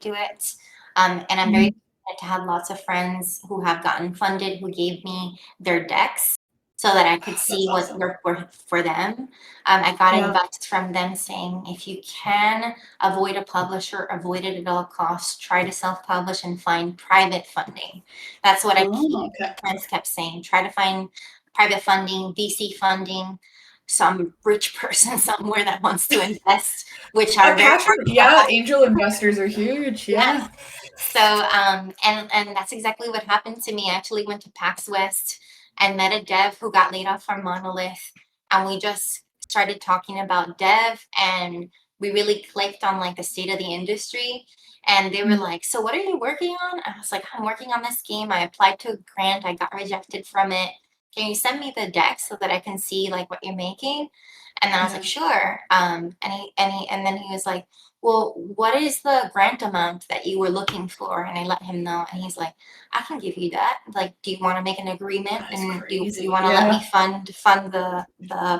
B: to it. And I'm very
A: Mhm.
B: fortunate to have lots of friends who have gotten funded who gave me their decks so that I could
A: That's
B: see what
A: awesome.
B: worked for them. I got
A: Yeah.
B: advice from them saying if you can avoid a publisher, avoid it at all costs, try to self-publish and find private funding. That's what
A: Oh, okay.
B: friends kept saying. Try to find private funding, VC funding, some rich person somewhere that wants to invest, which
A: A
B: are very
A: passion,
B: hard to come
A: yeah,
B: by.
A: angel investors are huge,
B: Yes.
A: yeah.
B: So, and that's exactly what happened to me. I actually went to PAX West and met a dev who got laid off from Monolith, and we just started talking about dev, and we really clicked on like the state of the industry. And they were
A: Mm,
B: like, "So what are you working on?" I was like, "I'm working on this game. I applied to a grant. I got rejected from it. Can you send me the deck so that I can see like what you're making?" And then I was like,
A: yeah.
B: "Sure." And then he was like, well, what is the grant amount that you were looking for? And I let him know, and he's like, I can give you that. Like, do you want to make an agreement,
A: That's
B: and do you
A: crazy,
B: want to let me
A: yeah.
B: fund the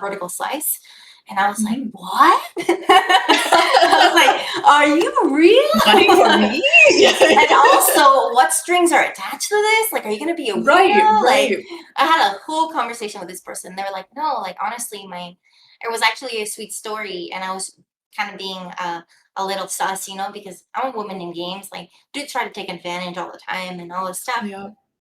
B: vertical slice? And I was like,
A: Mhm.
B: what? I was like, are you real?
A: Money for me? Yeah.
B: And also, what strings are attached to this? Like, are you gonna be a
A: Right,
B: weirdo? Like,
A: right.
B: I had a whole conversation with this person. They were like, no, like honestly, it was actually a sweet story, and I was kind of being a little sus, because I'm a woman in games. Like, dudes try to take advantage all the time and all this stuff.
A: Yeah.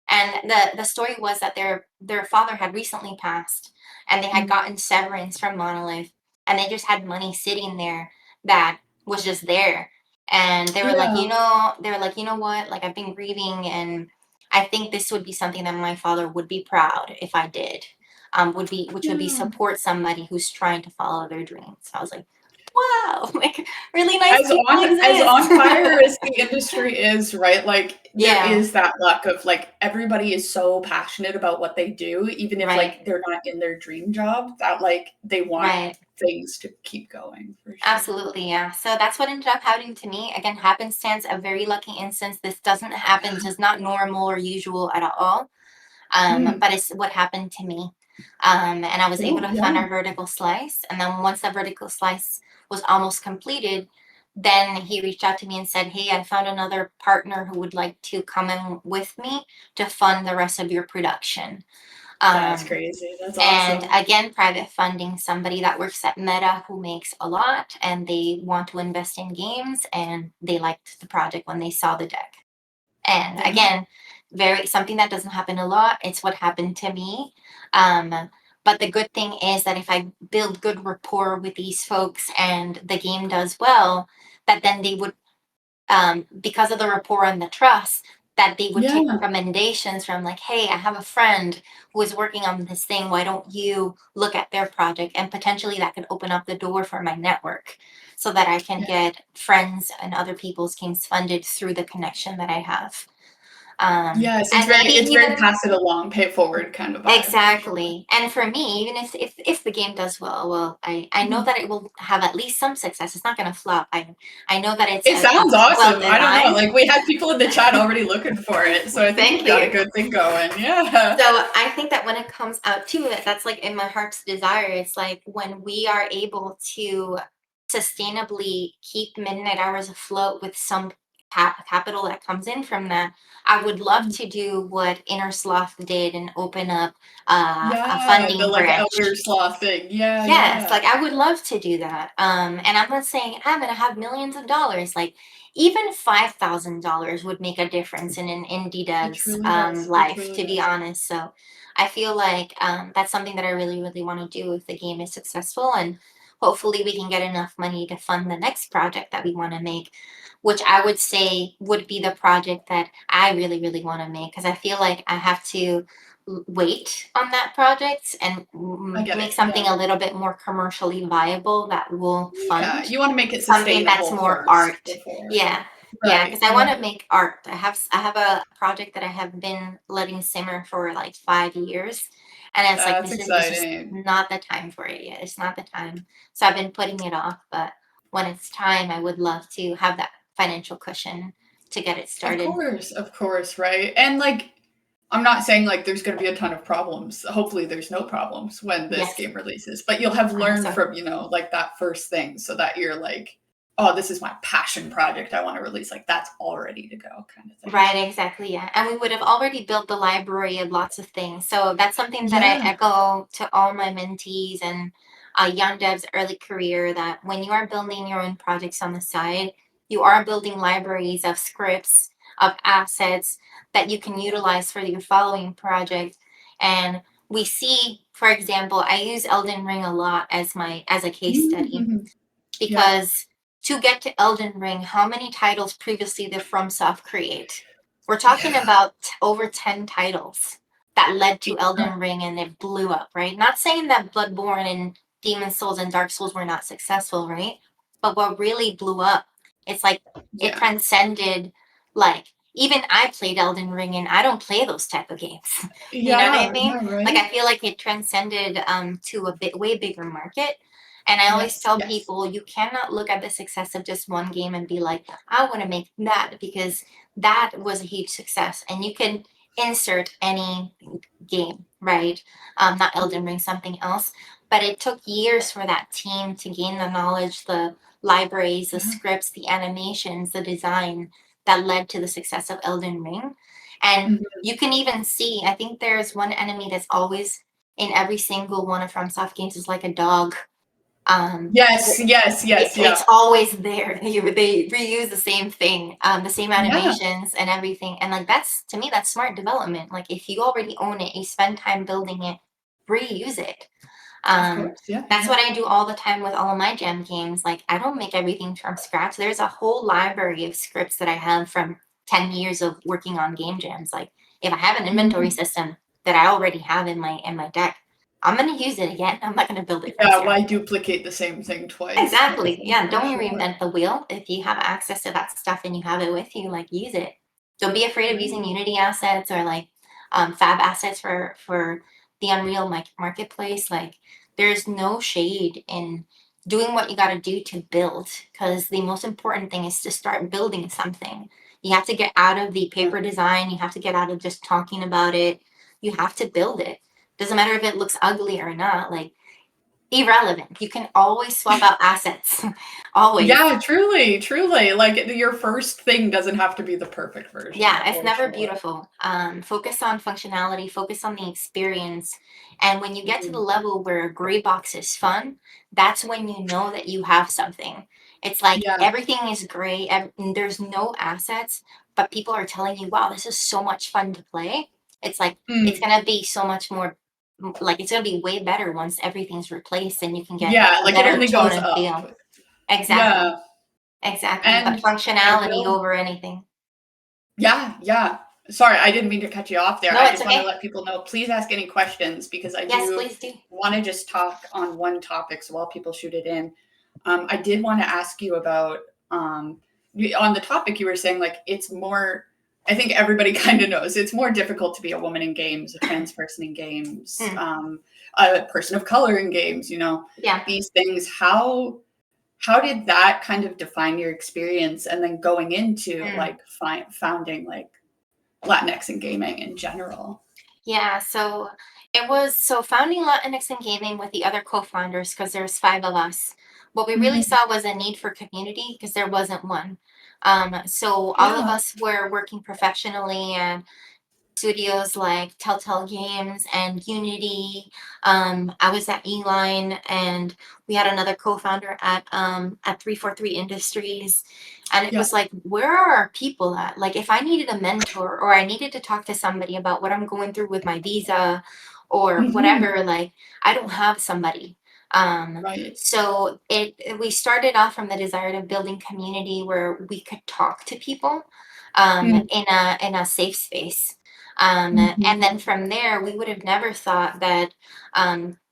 B: And the story was that their father had recently passed, and they had
A: Mm,
B: gotten severance from Monolith, and they just had money sitting there that was just there. And
A: yeah.
B: they were like, you know what? Like, I've been grieving, and I think this would be something that my father would be proud if I did. would be
A: Yeah.
B: support somebody who's trying to follow their dreams. So I was like, wow, like really nice people
A: as on
B: exist.
A: fire as the industry is, right? Like there
B: Yeah.
A: is that luck of like everybody is so passionate about what they do, even if
B: Right.
A: like they're not in their dream job, that like they want
B: Right.
A: things to keep going for sure.
B: Absolutely, yeah. So that's what ended up happening to me. Again, happenstance, a very lucky instance. This doesn't happen, this is not normal or usual at all. But it's what happened to me. And I was able
A: Cool,
B: to
A: yeah.
B: fund our vertical slice. And then once that vertical slice was almost completed, then he reached out to me and said, hey, I found another partner who would like to come in with me to fund the rest of your production.
A: That's crazy. That's
B: And
A: awesome.
B: again, private funding, somebody that works at Meta who makes a lot and they want to invest in games and they liked the project when they saw the deck. And
A: Yeah.
B: again, something that doesn't happen a lot. It's what happened to me. But the good thing is that if I build good rapport with these folks and the game does well, that then they would, because of the rapport and the trust, that they would take
A: Yeah.
B: recommendations from like, hey, I have a friend who is working on this thing. Why don't you look at their project? And potentially that could open up the door for my network so that I can
A: Yeah.
B: get friends and other people's games funded through the connection that I have.
A: Yes,
B: And
A: it's very pass it along, pay it forward kind of vibe. For sure.
B: exactly. And for me, even if the game does well, I know that it will have at least some success. It's not going to flop. I know that it's
A: It sounds awesome.
B: well
A: I don't know.
B: designed.
A: Like we had people in the chat already looking for it, so I think
B: Thank
A: you've got a
B: you.
A: good thing going. Yeah.
B: So I think that when it comes out to it, that's like in my heart's desire. It's like when we are able to sustainably keep Midnight Hours afloat with some capital that comes in from that, I would love to do what 𝗕𝗏𝗧𝗢 did and open up a
A: Yeah, the
B: funding
A: like
B: branch.
A: elder sloth thing. Yeah,
B: Yes,
A: yeah.
B: like I would love to do that. And I'm not saying I'm gonna have millions of dollars. Like even $5,000 would make a difference in an indie
A: It
B: dev's
A: truly does. It
B: life,
A: truly
B: to be
A: does.
B: honest. So I feel like that's something that I really, really want to do if the game is successful, and hopefully we can get enough money to fund the next project that we want to make, which I would say would be the project that I really, really want to make because I feel like I have to wait on that project and
A: I get
B: make
A: it.
B: something
A: Yeah.
B: a little bit more commercially viable that will
A: Yeah,
B: fund
A: you wanna make it
B: something that's
A: sustainable
B: more
A: first
B: art.
A: before.
B: Yeah. Yeah,
A: Right.
B: because I want
A: Yeah.
B: to make art. I have a project that I have been letting simmer for like 5 years. And it's like
A: That's
B: this is just
A: exciting.
B: not the time for it yet. It's not the time. So I've been putting it off, but when it's time, I would love to have that financial cushion to get it started.
A: Of course, right? And like I'm not saying like there's going to be a ton of problems. Hopefully there's no problems when this
B: Yes,
A: game releases, but you'll have
B: I hope
A: learned
B: so.
A: from, like that first thing so that you're like, oh, this is my passion project I want to release. Like that's all ready to go kind of thing.
B: Right, exactly, yeah. And we would have already built the library of lots of things. So that's something that I
A: Yeah.
B: echo to all my mentees and young devs early career, that when you are building your own projects on the side, you are building libraries of scripts, of assets that you can utilize for your following project. And we see, for example, I use Elden Ring a lot as a case study
A: Mhm. Yeah.
B: because to get to Elden Ring, how many titles previously did FromSoft create? We're talking
A: Yeah.
B: about over 10 titles that led to
A: Yeah.
B: Elden Ring and it blew up, right? Not saying that Bloodborne and Demon Souls and Dark Souls were not successful, right? But what really blew up, it's like it
A: Yeah.
B: transcended, like, even I played Elden Ring and I don't play those type of games. You know what I
A: Yeah.
B: mean?
A: Yeah.
B: Like
A: Right.
B: I feel like it transcended to a bit way bigger market. And I always
A: Yes.
B: tell
A: Yes.
B: people you cannot look at the success of just one game and be like, I want to make that because that was a huge success. And you can insert any game, right? Not Elden Ring, something else. But it took years for that team to gain the knowledge, the libraries, the
A: Yeah.
B: scripts, the animations, the design that led to the success of Elden Ring. And
A: Mhm.
B: you can even see, I think there's one enemy that's always in every single one of FromSoft games is like a dog. um
A: Yes. Yes. Yes.
B: it's
A: Yeah.
B: always there. They reuse the same thing, the same
A: Yeah.
B: animations and everything, and like that's, to me, that's smart development. Like if you already own it, you spend time building it, reuse it.
A: Of
B: um
A: course. Yeah.
B: that's
A: Yeah.
B: what I do all the time with all of my jam games. Like I don't make everything from scratch. There's a whole library of scripts that I have from 10 years of working on game jams. Like if I have an inventory
A: Mhm.
B: system that I already have in my deck, I'm going to use it again. I'm not going to build it from
A: Yeah,
B: zero.
A: why duplicate the same thing twice?
B: Exactly. Yeah.
A: For
B: Don't
A: sure.
B: reinvent the wheel. If you have access to that stuff and you have it with you, like use it. Don't be afraid of using
A: Right.
B: Unity assets or like fab assets for the Unreal marketplace. Like there's no shade in doing what you got to do to build, because the most important thing is to start building something. You have to get out of the
A: Yeah.
B: paper design. You have to get out of just talking about it. You have to build it. Doesn't matter if it looks ugly or not. Like irrelevant. You can always swap out assets. Always.
A: Yeah, truly, truly. Like your first thing doesn't have to be the perfect version,
B: Yeah, it's
A: for
B: never
A: sure.
B: beautiful. Focus on functionality, focus on the experience. And when you get to the
A: Mhm.
B: level where a gray box is fun, that's when you know that you have something. It's like
A: Yeah.
B: everything is gray, there's no assets, but people are telling you, wow, this is so much fun to play. It's like, it's
A: Mm.
B: going to be so much more, like, it's going to be way better once everything's replaced and you can get
A: Yeah,
B: a
A: like it
B: better
A: only
B: tone
A: goes
B: and
A: up.
B: feel. Exactly.
A: Yeah.
B: Exactly. But
A: And I
B: functionality
A: will
B: over anything.
A: Yeah, yeah. Sorry, I didn't mean to cut you off there.
B: No,
A: I
B: it's
A: just wanna
B: okay.
A: let people know, please ask any questions because I
B: Yes,
A: do
B: please do.
A: wanna just talk on one topic, so while people shoot it in. I did wanna ask you about, on the topic you were saying, like, it's more I think everybody kinda knows, it's more difficult to be a woman in games, a trans person in games,
B: Mm,
A: a person of color in games,
B: yeah.
A: these things. How did that kind of define your experience and then going into
B: Mm.
A: like founding like Latinx in gaming in general?
B: Yeah, so it was so founding Latinx and Gaming with the other co-founders, because there's 5 of us. What we really
A: Mhm.
B: saw was a need for community because there wasn't one. So all of
A: Yeah.
B: us were working professionally, and studios like Telltale Games and Unity. I was at Elaine, and we had another co-founder at 343 Industries. And it
A: Yeah.
B: was like, where are our people at? Like, if I needed a mentor or I needed to talk to somebody about what I'm going through with my visa or
A: Mhm.
B: whatever, like, I don't have somebody.
A: Right.
B: So we started off from the desire of building community where we could talk to people
A: Mm.
B: in a safe space. And
A: Mhm.
B: then from there, we would have never thought that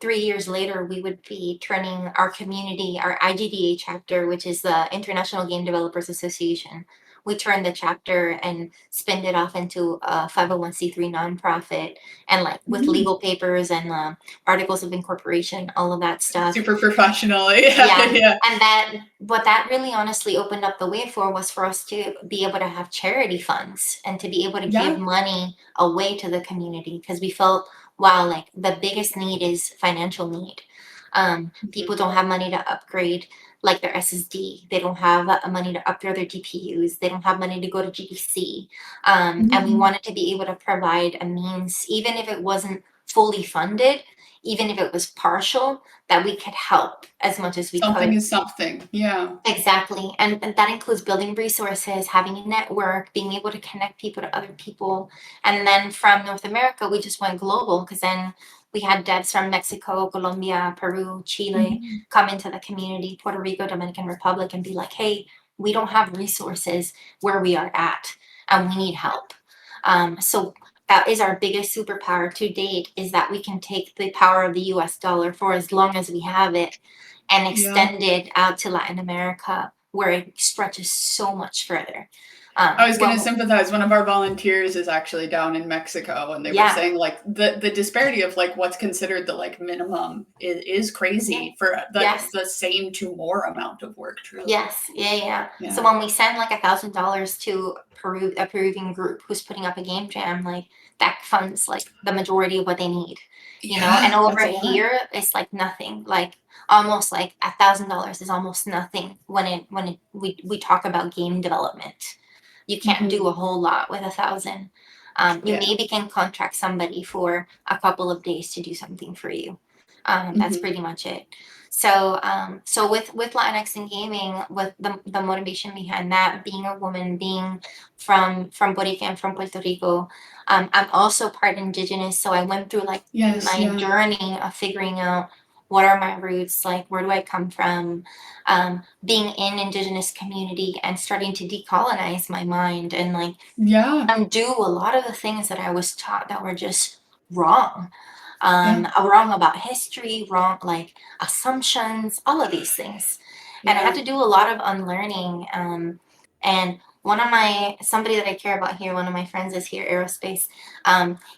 B: 3 years later, we would be turning our community, our IGDA chapter, which is the International Game Developers Association. We turned the chapter and spinned it off into a 501(c)(3) nonprofit, and like with
A: Mm.
B: legal papers and articles of incorporation, all of that stuff.
A: Super professional. Yeah,
B: Yeah.
A: yeah.
B: And that what that really honestly opened up the way for was for us to be able to have charity funds and to be able to give
A: Yeah.
B: money away to the community, because we felt, wow, like the biggest need is financial need. People
A: Mhm.
B: don't have money to upgrade like their SSD. They don't have money to upgrade their GPUs. They don't have money to go to GDC. And we
A: Mhm.
B: wanted to be able to provide a means, even if it wasn't fully funded, even if it was partial, that we could help as much as we
A: Something
B: could.
A: is something. Yeah.
B: Exactly. And that includes building resources, having a network, being able to connect people to other people. And then from North America, we just went global, because then we had devs from Mexico, Colombia, Peru, Chile
A: Mhm.
B: come into the community, Puerto Rico, Dominican Republic, and be like, hey, we don't have resources where we are at, and we need help. So that is our biggest superpower to date, is that we can take the power of the US dollar for as long as we have it and
A: Yeah.
B: extend it out to Latin America, where it stretches so much further.
A: I was gonna
B: Well,
A: sympathize. One of our volunteers is actually down in Mexico, and they were
B: yeah,
A: saying like the disparity of like what's considered the like minimum is
B: yeah,
A: crazy for
B: yes,
A: the same to more amount of work. Truly,
B: yes, yeah, yeah. So
A: yeah,
B: when we send like $1,000 to Peru, a Peruvian group who's putting up a game jam, like that funds like the majority of what they need, And
A: yeah,
B: over
A: that's a lot.
B: here, it's like nothing. Like almost like $1,000 is almost nothing we talk about game development. You can't do
A: Hmm.
B: a whole lot with 1,000. You
A: Yeah.
B: maybe can contract somebody for a couple of days to do something for you. That's
A: Hmm.
B: pretty much it. So with Latinx and gaming, with the motivation behind that, being a woman, being from Puerto Rico and from Puerto Rico, I'm also part Indigenous, so I went through like
A: Yes.
B: my
A: Yeah.
B: journey of figuring out what are my roots, like where do I come from, being in Indigenous community and starting to decolonize my mind and like
A: Yeah.
B: undo a lot of the things that I was taught that were just wrong. wrong about history, wrong, like assumptions, all of these things. And I had
A: Yeah.
B: to do a lot of unlearning. And somebody that I care about here, one of my friends is here, aerospace.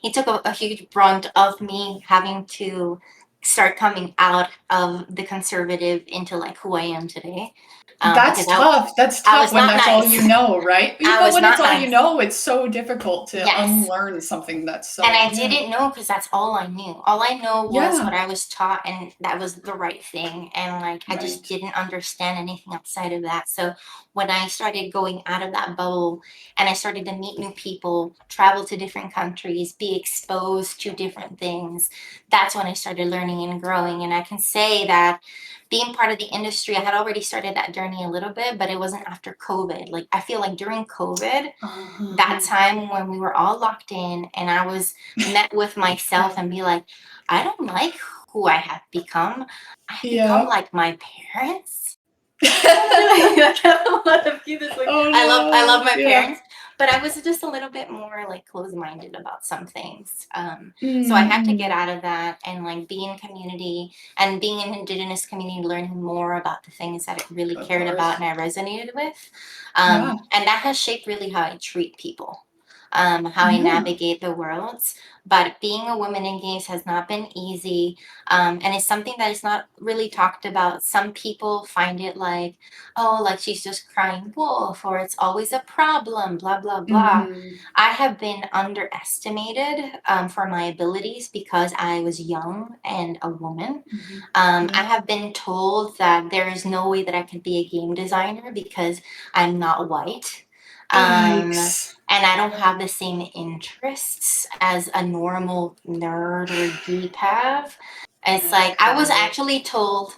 B: He took a huge brunt of me having to start coming out of the conservative into like who I am today.
A: That's
B: Because
A: tough. That's
B: I
A: tough
B: was
A: when
B: not
A: that's all
B: nice.
A: you know, right?
B: I
A: But
B: was
A: when it's
B: not
A: all you
B: nice.
A: know, it's so difficult to
B: Yes.
A: unlearn something that's so.
B: And I
A: Yeah.
B: didn't know because that's all I knew. All I know was
A: Yeah.
B: what I was taught, and that was the right thing. And like, I just
A: Right.
B: didn't understand anything outside of that. So when I started going out of that bubble and I started to meet new people, travel to different countries, be exposed to different things, that's when I started learning and growing. And I can say that being part of the industry, I had already started that journey a little bit, but it wasn't after COVID. Like, I feel like during COVID, that time when we were all locked in and I was met with myself and be like, I don't like who I have become. I've become
A: Yeah.
B: like my parents. I don't want to be this way.
A: Oh,
B: I love my
A: yeah.
B: parents, but I was just a little bit more like closed-minded about some things. So I had to get out of that and like be in community and being in Indigenous community, learning more about the things that I really
A: Of
B: cared about
A: course.
B: and I resonated with.
A: Yeah.
B: And that has shaped really how I treat people, how I
A: Yeah.
B: navigate the worlds. But being a woman in games has not been easy. And it's something that is not really talked about. Some people find it like, oh, like she's just crying wolf, or it's always a problem, blah, blah, blah.
A: Mhm.
B: I have been underestimated for my abilities because I was young and a woman.
A: Mhm.
B: I
A: Yeah.
B: have been told that there is no way that I could be a game designer because I'm not white.
A: Yikes.
B: And I don't have the same interests as a normal nerd or geek have. It's
A: That's
B: like, I was
A: crazy.
B: actually told,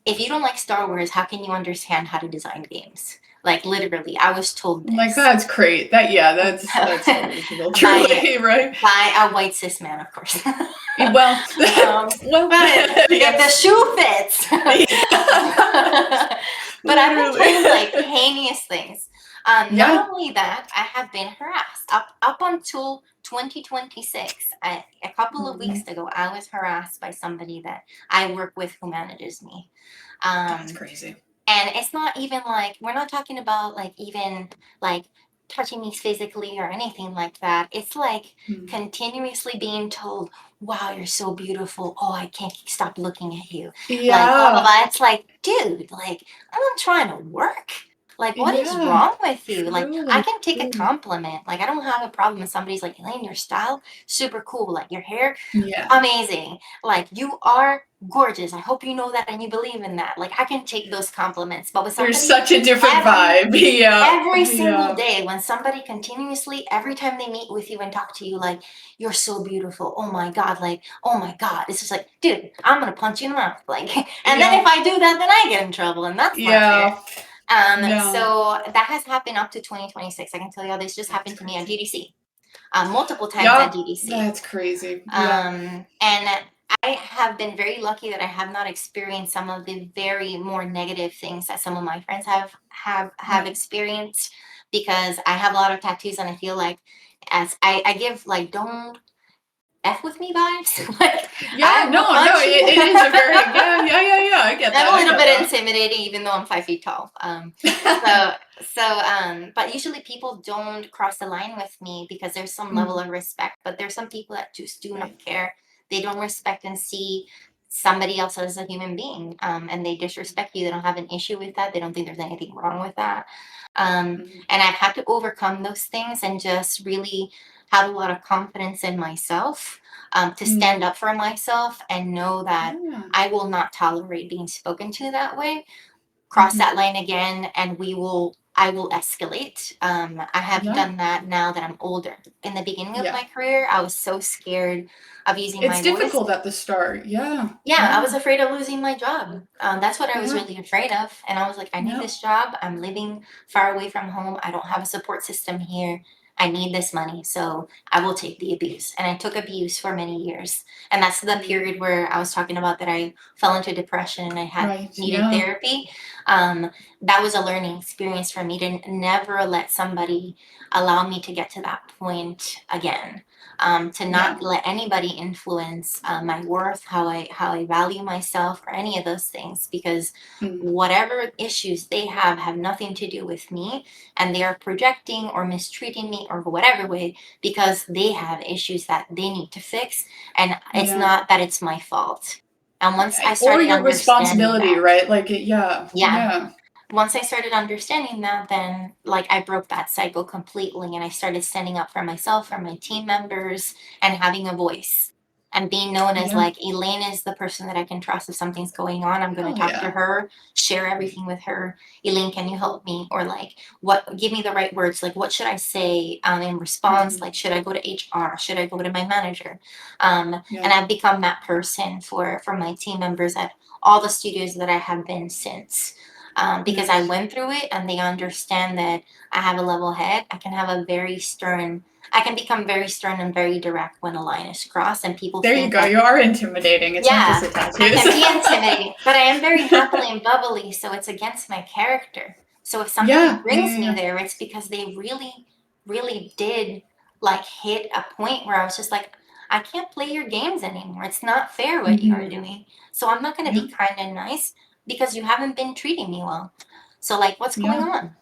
B: if you don't like Star Wars, how can you understand how to design games? Like, literally, I was told
A: Like,
B: this.
A: that's great. That's delusional, truly, right?
B: By a white cis man, of course.
A: Well, well,
B: But if the
A: yes.
B: shoe fits.
A: Yeah.
B: But I've been
A: Literally.
B: told like heinous things.
A: Yeah.
B: Not only that, I have been harassed up until 2026. A couple of weeks ago, I was harassed by somebody that I work with who manages me.
A: That's
B: Um,
A: crazy.
B: and it's not even like, we're not talking about like even like touching me physically or anything like that. It's like
A: Mm.
B: continuously being told, wow, you're so beautiful. Oh, I can't stop looking at you. Like, blah, blah,
A: Yeah.
B: blah. It's like, dude, like, I'm not trying to work. Like, what is
A: Yeah.
B: wrong with you? Like, I
A: Truly.
B: can take a
A: Truly.
B: compliment. Like, I don't have a problem if somebody's like, Elaine, your style, super cool. Like, your hair,
A: Yeah.
B: amazing. Like, you are gorgeous. I hope you know that and you believe in that. Like, I can take those compliments. But with
A: There's
B: somebody
A: such a different vibe. Yeah.
B: every single
A: Yeah.
B: day, when somebody continuously, every time they meet with you and talk to you, like, you're so beautiful. Oh my God. Like, oh my God. It's just like, dude, I'm going to punch you in the mouth. Like, and then
A: Yeah.
B: if I do that, then I get in trouble. And that's not fair.
A: Yeah. No.
B: So that has happened up to 2026. I can tell you this just
A: That's
B: happened to me at
A: crazy.
B: GDC, multiple times
A: Yeah.
B: at GDC.
A: That's crazy. Yeah.
B: And I have been very lucky that I have not experienced some of the very more negative things that some of my friends have experienced, because I have a lot of tattoos and I feel like as I give like, don't F with me vibes. Like,
A: Yeah.
B: I will
A: No. No.
B: punch you.
A: It is a very yeah. I get that.
B: I'm a
A: I
B: little
A: get
B: bit
A: that.
B: intimidating, even though I'm 5 feet tall. But usually people don't cross the line with me because there's some level of respect. But there's some people that just do not care. They don't respect and see somebody else as a human being, and they disrespect you. They don't have an issue with that. They don't think there's anything wrong with that. And I've had to overcome those things and just really have a lot of confidence in myself, to stand up for myself and know that
A: Yeah.
B: I will not tolerate being spoken to that way. Cross that line again, and I will escalate. I have
A: Yeah.
B: done that now that I'm older. In the beginning of
A: Yeah.
B: my career, I was so scared of using
A: It's
B: my voice.
A: difficult at the start. Yeah.
B: Yeah, I was afraid of losing my job. That's what I was
A: Yeah.
B: really afraid of. And I was like, I need
A: Yeah.
B: this job. I'm living far away from home. I don't have a support system here. I need this money. So I will take the abuse. And I took abuse for many years. And that's the period where I was talking about that I fell into depression and I had
A: Right.
B: needed
A: Yeah.
B: therapy. That was a learning experience for me to never let somebody allow me to get to that point again. to not let anybody influence my worth, how I value myself, or any of those things, because whatever issues they have nothing to do with me, and they are projecting or mistreating me or whatever way because they have issues that they need to fix, and it's not that it's my fault. And once I
A: or
B: started
A: your
B: understanding
A: responsibility,
B: that,
A: right? Like, yeah.
B: once I started understanding that, then like I broke that cycle completely, and I started standing up for myself, for my team members, and having a voice, and being known as like, Elaine is the person that I can trust. If something's going on, I'm going to talk to her, share everything with her. Elaine, can you help me? Or like, give me the right words. Like, what should I say in response? Like, should I go to HR? Should I go to my manager? And I've become that person for my team members at all the studios that I have been since. Because I went through it, and they understand that I have a level head. I can become very stern and very direct when a line is crossed, and people
A: There
B: think
A: you go. You are intimidating. It's not just the tattoos.
B: I can be intimidating, but I am very happily and bubbly, so it's against my character. So if somebody brings me there, it's because they really, really did like hit a point where I was just like, I can't play your games anymore. It's not fair what you are doing. So I'm not going to be kind and nice because you haven't been treating me well. So like, what's going on?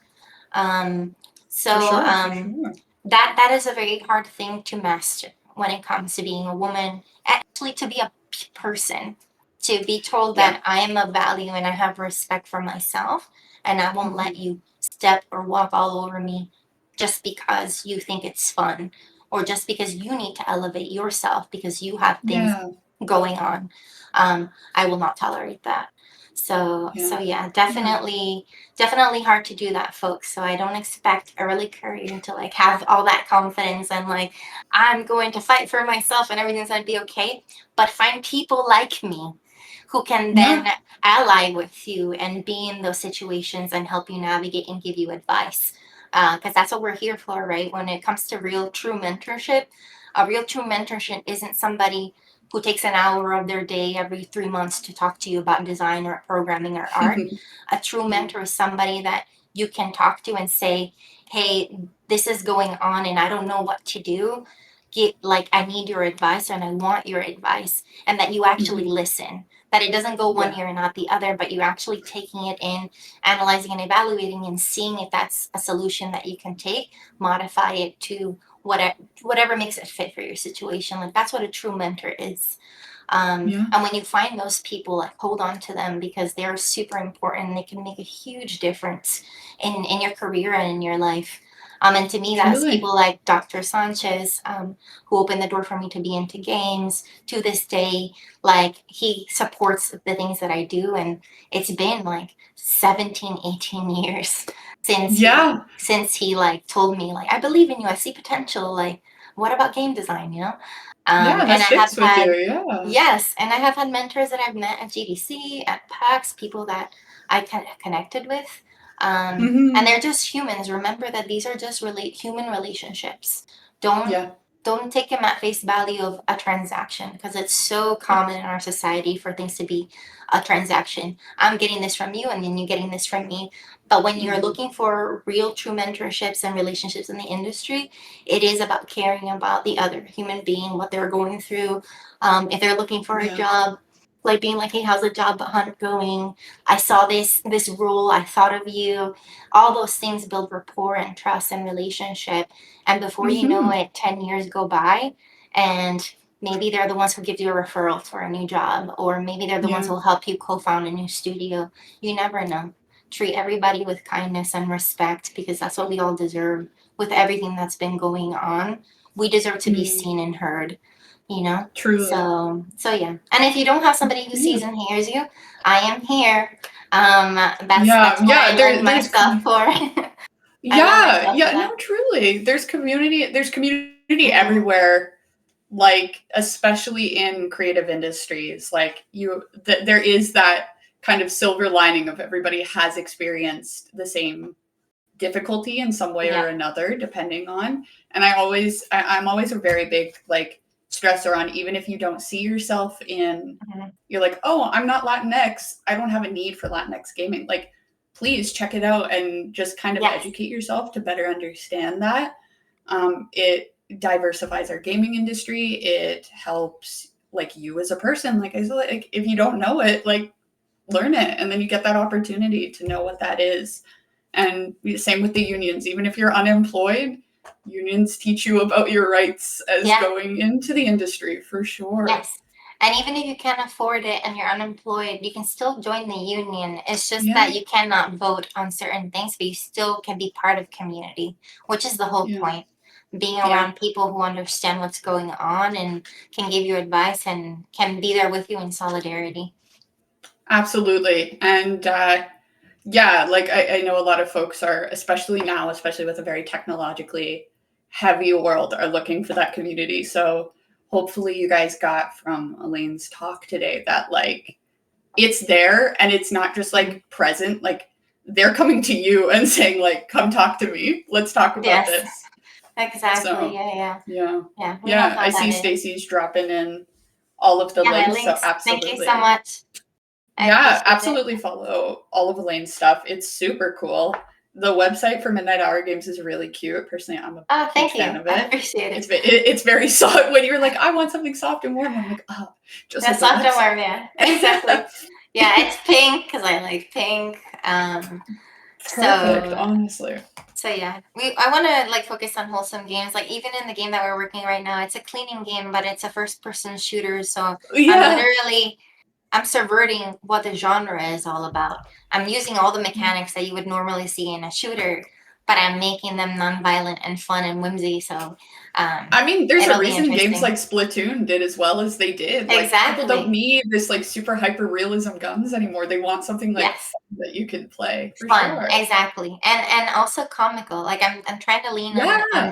B: That is a very hard thing to master when it comes to being a woman, actually to be a person, to be told that I am of value and I have respect for myself, and I won't let you step or walk all over me just because you think it's fun, or just because you need to elevate yourself because you have things going on. I will not tolerate that. So definitely hard to do that, folks. So I don't expect 𝗕𝗥𝗘𝗔𝗞𝗜𝗡𝗦 to like have all that confidence and like, I'm going to fight for myself and everything's going to be okay. But find people like me who can then ally with you and be in those situations and help you navigate and give you advice. Because that's what we're here for, right? When it comes to real, true mentorship, a real, true mentorship isn't somebody who takes an hour of their day every 3 months to talk to you about design or programming or art. A true mentor is somebody that you can talk to and say, hey, this is going on and I don't know what to do. I need your advice and I want your advice, and that you actually listen, that it doesn't go one ear and not the other, but you actually taking it in, analyzing and evaluating and seeing if that's a solution that you can take, modify it to whatever makes it fit for your situation. Like, that's what a true mentor is. And when you find those people, like, hold on to them because they're super important and they can make a huge difference in your career and in your life. And to me, that's people like Dr. Sanchez, who opened the door for me to be into games. To this day, like, he supports the things that I do, and it's been like 17, 18 years since he like told me, like, I believe in you, I see potential, like, what about game design, you know?
A: And I have had
B: yes, and I have had mentors that I've met at GDC, at PAX, people that I connected with. And they're just humans. Remember that these are just human relationships. Don't take them at face value of a transaction, because it's so common in our society for things to be a transaction. I'm getting this from you and then you're getting this from me. But when you're looking for real, true mentorships and relationships in the industry, it is about caring about the other human being, what they're going through. If they're looking for a job, like being like, hey, how's the job hunt going? I saw this role, I thought of you. All those things build rapport and trust and relationship. And before you know it, 10 years go by, and maybe they're the ones who give you a referral for a new job, or maybe they're the ones who will help you co-found a new studio. You never know. Treat everybody with kindness and respect, because that's what we all deserve with everything that's been going on. We deserve to be seen and heard, you know?
A: Truly.
B: So yeah. And if you don't have somebody who sees and hears you, I am here. That's what I lend myself for.
A: No, truly. There's community everywhere, like, especially in creative industries. Like, there is that kind of silver lining of everybody has experienced the same difficulty in some way or another, depending on. And I'm always a very big, like, stressor on, even if you don't see yourself in, you're like, oh, I'm not Latinx, I don't have a need for Latinx gaming. Like, please check it out and just kind of educate yourself to better understand that. diversifies our gaming industry. It helps like you as a person. Like I said, like if you don't know it, like learn it, and then you get that opportunity to know what that is. And same with the unions. Even if you're unemployed, unions teach you about your rights as going into the industry for sure.
B: Yes. And even if you can't afford it and you're unemployed, you can still join the union. It's just that you cannot vote on certain things, but you still can be part of community, which is the whole point. Being around people who understand what's going on and can give you advice and can be there with you in solidarity.
A: Absolutely. And like I know a lot of folks are, especially now, especially with a very technologically heavy world, are looking for that community. So hopefully you guys got from Elaine's talk today that like it's there, and it's not just like present, like they're coming to you and saying like, come talk to me. Let's talk about this.
B: Exactly.
A: So,
B: Yeah.
A: I see Stacy's dropping in all of the links. So absolutely.
B: Thank you so much.
A: Absolutely follow all of Elaine's stuff. It's super cool. The website for Midnight Hour Games is really cute. Personally, I'm a huge fan of it.
B: I appreciate it.
A: It's very soft. When you're like, I want something soft and warm, I'm like, oh, just
B: that's soft and warm, exactly. It's pink because I like pink.
A: Perfect, honestly.
B: So I want to like focus on wholesome games. Like even in the game that we're working right now, it's a cleaning game, but it's a first-person shooter. So I'm subverting what the genre is all about. I'm using all the mechanics that you would normally see in a shooter, but I'm making them non-violent and fun and whimsy. So,
A: I mean, there's a reason games like Splatoon did as well as they did. Like, people don't need this like super hyper realism guns anymore. They want something like fun that you can play.
B: Fun, exactly, and also comical. Like I'm trying to lean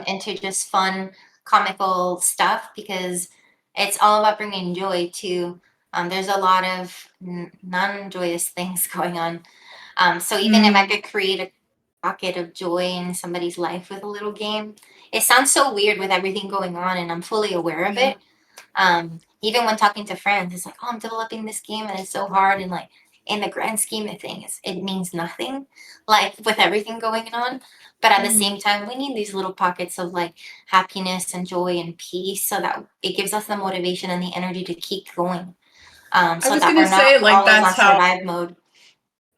B: into just fun, comical stuff because it's all about bringing joy to. There's a lot of non-joyous things going on. So even if I could create a pocket of joy in somebody's life with a little game, it sounds so weird with everything going on, and I'm fully aware of it. Even when talking to friends, it's like, oh, I'm developing this game and it's so hard, and like in the grand scheme of things, it means nothing, like with everything going on. But at the same time, we need these little pockets of like happiness and joy and peace so that it gives us the motivation and the energy to keep going. So that we're not always on survive mode.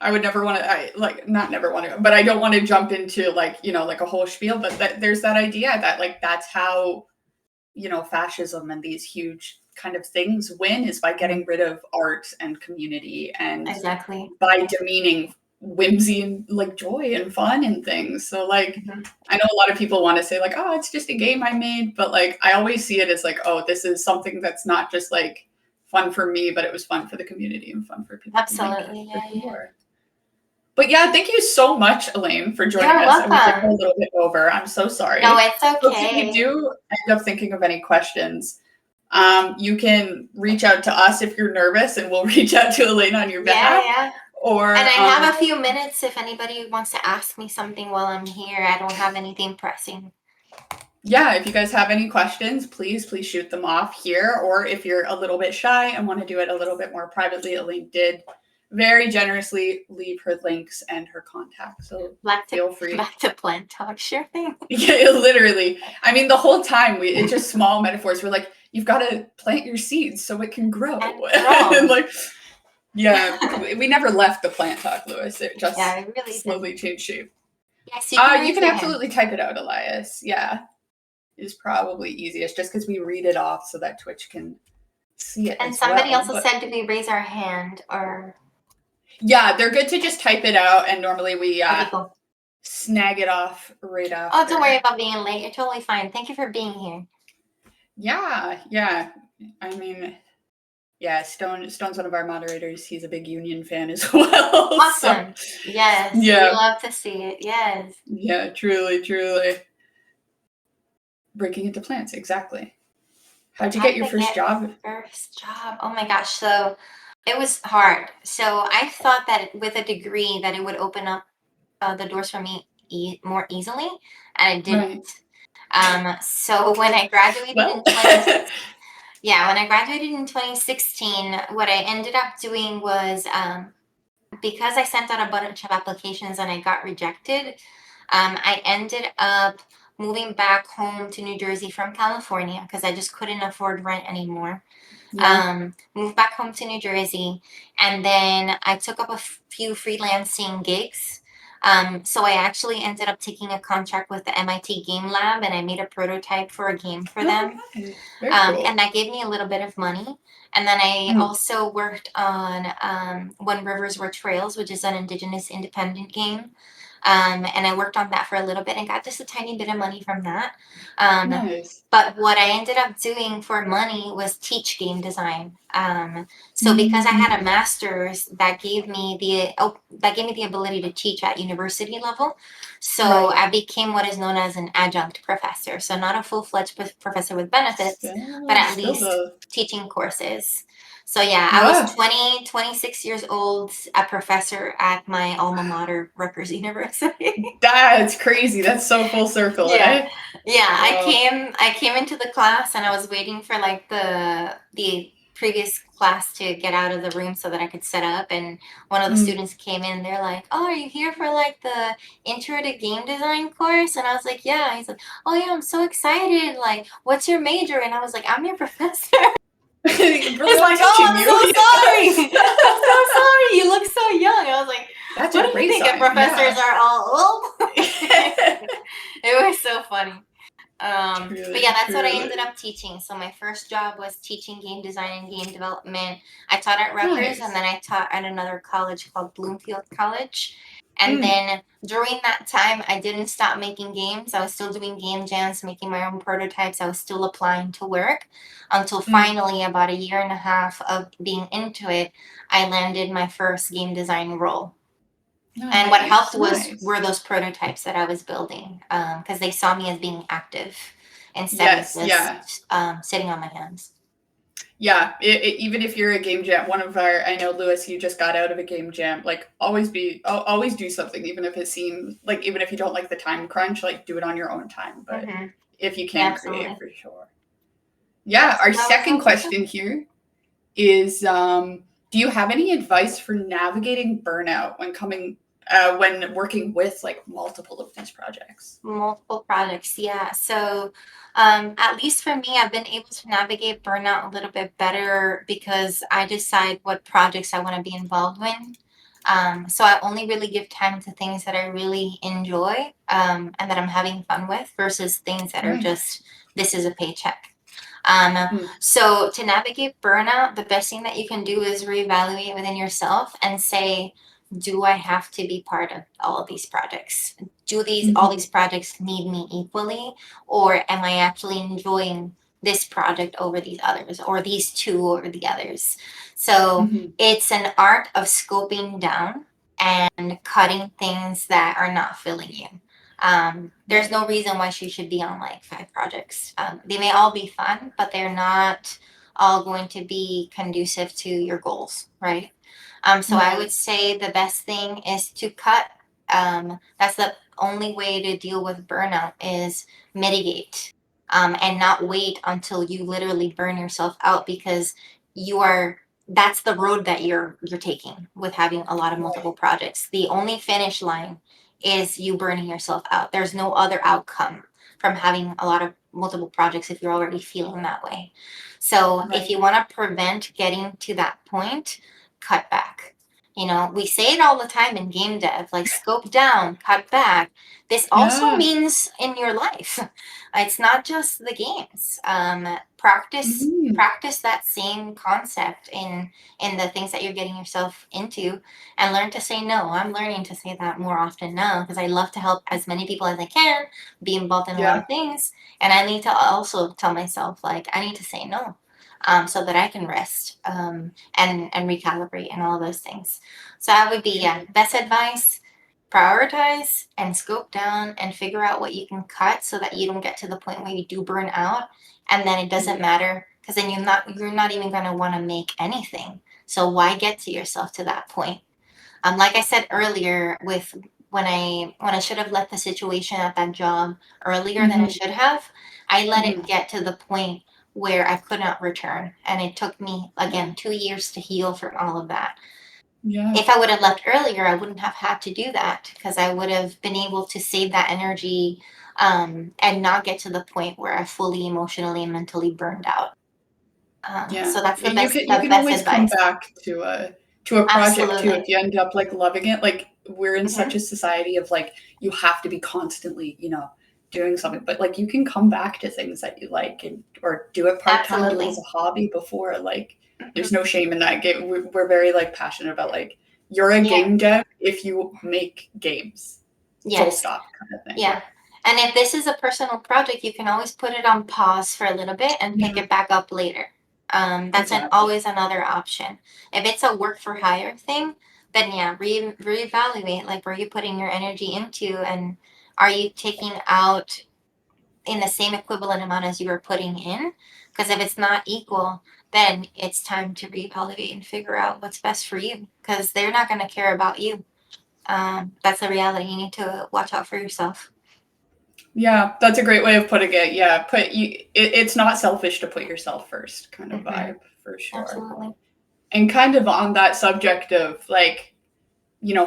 A: I would never want to, not never want to, but I don't want to jump into like, like a whole spiel, but there's that idea that like, that's how, fascism and these huge kind of things win, is by getting rid of art and community and by demeaning whimsy and like joy and fun and things. So like, I know a lot of people want to say like, oh, it's just a game I made, but like, I always see it as like, oh, this is something that's not just like fun for me, but it was fun for the community and fun for people.
B: Absolutely.
A: But thank you so much, Elaine, for joining us. And we took a little bit over. I'm so sorry.
B: No, it's okay.
A: But if you do end up thinking of any questions, you can reach out to us if you're nervous, and we'll reach out to Elaine on your behalf. And
B: I have a few minutes if anybody wants to ask me something while I'm here. I don't have anything pressing.
A: If you guys have any questions, please shoot them off here. Or if you're a little bit shy and want to do it a little bit more privately, Elaine did very generously leave her links and her contact. So feel free.
B: Back to plant talk, sure thing.
A: Literally. I mean, the whole time it's just small metaphors. We're like, you've got to plant your seeds so it can grow. And like, we never left the plant talk, Lewis. It just slowly changed shape.
B: Yes,
A: you can absolutely type it out, Elias. Is probably easiest, just because we read it off so that Twitch can see it.
B: And somebody also said, do we raise our hand or?
A: They're good to just type it out, and normally we snag it off right after.
B: Oh, don't worry about being late. You're totally fine. Thank you for being here.
A: I mean, Stone's one of our moderators. He's a big union fan as well.
B: Awesome. So, yes. We love to see it. Yes.
A: Yeah, truly. Breaking into plants, exactly. How'd you get your first job?
B: First job. Oh my gosh. So it was hard. So I thought that with a degree that it would open up the doors for me more easily, and it didn't. So when I graduated when I graduated in 2016, what I ended up doing was because I sent out a bunch of applications and I got rejected, I ended up moving back home to New Jersey from California because I just couldn't afford rent anymore.
A: Yeah.
B: Moved back home to New Jersey, and then I took up a few freelancing gigs. So I actually ended up taking a contract with the MIT Game Lab, and I made a prototype for a game for
A: Oh,
B: them.
A: nice. Very cool.
B: And that gave me a little bit of money. And then I
A: Mm.
B: also worked on When Rivers Were Trails, which is an Indigenous independent game. And I worked on that for a little bit and got just a tiny bit of money from that.
A: Nice.
B: But what I ended up doing for money was teach game design. So because I had a master's, that gave me the ability to teach at university level. So
A: Right.
B: I became what is known as an adjunct professor. So not a full-fledged professor with benefits, but at
A: Still
B: least
A: the
B: teaching courses. So yeah, I was
A: yeah.
B: 26 years old, a professor at my alma mater, Rutgers University.
A: That's crazy. That's so full circle,
B: Yeah.
A: eh?
B: Yeah,
A: Oh.
B: I came into the class and I was waiting for like the previous class to get out of the room so that I could set up, and one of the
A: Mm.
B: students came in and they're like, "Oh, are you here for like the intro to game design course?" And I was like, "Yeah." He's like, "Oh yeah, I'm so excited. Like, what's your major?" And I was like, "I'm your professor."
A: Brother,
B: He's
A: I'm
B: like, "Oh,
A: teaching
B: I'm
A: you.
B: so sorry. I'm so
A: Yes.
B: sorry. You look so young." I was like,
A: That's
B: "What
A: a
B: do you
A: great
B: think? If
A: sign.
B: professors
A: Yeah.
B: are all old?" It was so funny. But
A: Truly,
B: yeah, that's what I ended
A: truly.
B: up teaching. So my first job was teaching game design and game development. I taught at Rutgers, and
A: Nice.
B: then I taught at another college called Bloomfield College. And
A: Mm.
B: then during that time, I didn't stop making games. I was still doing game jams, making my own prototypes. I was still applying to work until
A: Mm.
B: finally, about a year and a half of being into it, I landed my first game design role. And what
A: Nice.
B: helped
A: Nice.
B: were those prototypes that I was building, because they saw me as being active instead of
A: Yes. Yeah.
B: just sitting on my hands.
A: Yeah. Even if you're a game jam, one of our, I know Lewis, you just got out of a game jam. Like, always do something, even if it seems like, even if you don't like the time crunch, like, do it on your own time. But
B: Mm-hmm.
A: if you
B: Yeah,
A: can create,
B: absolutely.
A: for sure. Yeah. Our
B: How
A: second
B: about you?
A: question here is do you have any advice for navigating burnout when working with like multiple of these projects?
B: Multiple projects, yeah. So, at least for me, I've been able to navigate burnout a little bit better because I decide what projects I want to be involved in. So I only really give time to things that I really enjoy, and that I'm having fun with versus things that are
A: Nice.
B: just, this is a paycheck. Um,
A: Mm.
B: so to navigate burnout, the best thing that you can do is reevaluate within yourself and say, do I have to be part of all of these projects? Do all
A: Mhm.
B: these projects need me equally, or am I actually enjoying this project over these others, or these two over the others? So
A: Mhm.
B: it's an art of scoping down and cutting things that are not filling you. There's
A: Right.
B: no reason why she should be on like 5 projects. They may all be fun, but they're not all going to be conducive to your goals, right? So I would
A: Right.
B: say the best thing is to cut. That's the only way to deal with burnout is mitigate, and not wait until you literally burn yourself out, because you are that's the road that you're taking with having a lot of multiple
A: Right.
B: projects. The only finish line is you burning yourself out. There's no other outcome from having a lot of multiple projects if you're already feeling that way. So if
A: Right.
B: you want to prevent getting to that point, cut back. We say it all the time in game dev, like scope down, cut back. This also
A: Yeah.
B: means in your life. It's not just the games.
A: Mhm.
B: Practice that same concept in the things that you're getting yourself into, and learn to say no. I'm learning to say that more often now because I love to help as many people as I can be involved in a lot
A: Yeah.
B: of things. And I need to also tell myself, like, I need to say no, so that I can rest, and recalibrate and all of those things. So that would be, yeah,
A: Truly.
B: best advice: prioritize and scope down and figure out what you can cut so that you don't get to the point where you do burn out, and then it doesn't
A: Mm.
B: matter because then you're not even going to want to make anything. So why get to yourself to that point? Like I said earlier, with when I should have left the situation at that job earlier than I
A: Mhm.
B: should have, I let it
A: Mhm.
B: get to the point where I could not return, and it took me
A: Yeah.
B: again 2 years to heal from all of that.
A: Yeah.
B: If I would have left earlier, I wouldn't have had to do that because I would have been able to save that energy, and not get to the point where I fully emotionally and mentally burned out.
A: Yeah.
B: So that's the
A: You
B: best,
A: can
B: the
A: you can
B: best
A: always come
B: advice.
A: back to a project too if
B: Absolutely.
A: you end up like loving it. Like we're in such
B: Hmm.
A: a society of like you have to be constantly, doing something, but like you can come back to things that you like and or do it part-time, do it as
B: Absolutely.
A: a hobby before. Like
B: Mhm.
A: there's no shame in that. We're very like passionate about like you're a
B: Yeah.
A: game dev if you make games. Full
B: Yes.
A: stop kind of thing.
B: Yeah. And if this is a personal project, you can always put it on pause for a little bit and pick
A: Yeah,
B: it back up later. That's
A: exactly.
B: always another option. If it's a work for hire thing, then yeah, reevaluate, like, where you putting your energy into, and are you taking out in the same equivalent amount as you were putting in? Because if it's not equal, then it's time to reevaluate and figure out what's best for you, because they're not going to care about you. That's a reality. You need to watch out for yourself.
A: Yeah, that's a great way of putting it. Yeah, it's not selfish to put yourself first kind of
B: Hmm.
A: vibe for sure.
B: Absolutely.
A: And kind of on that subject of like,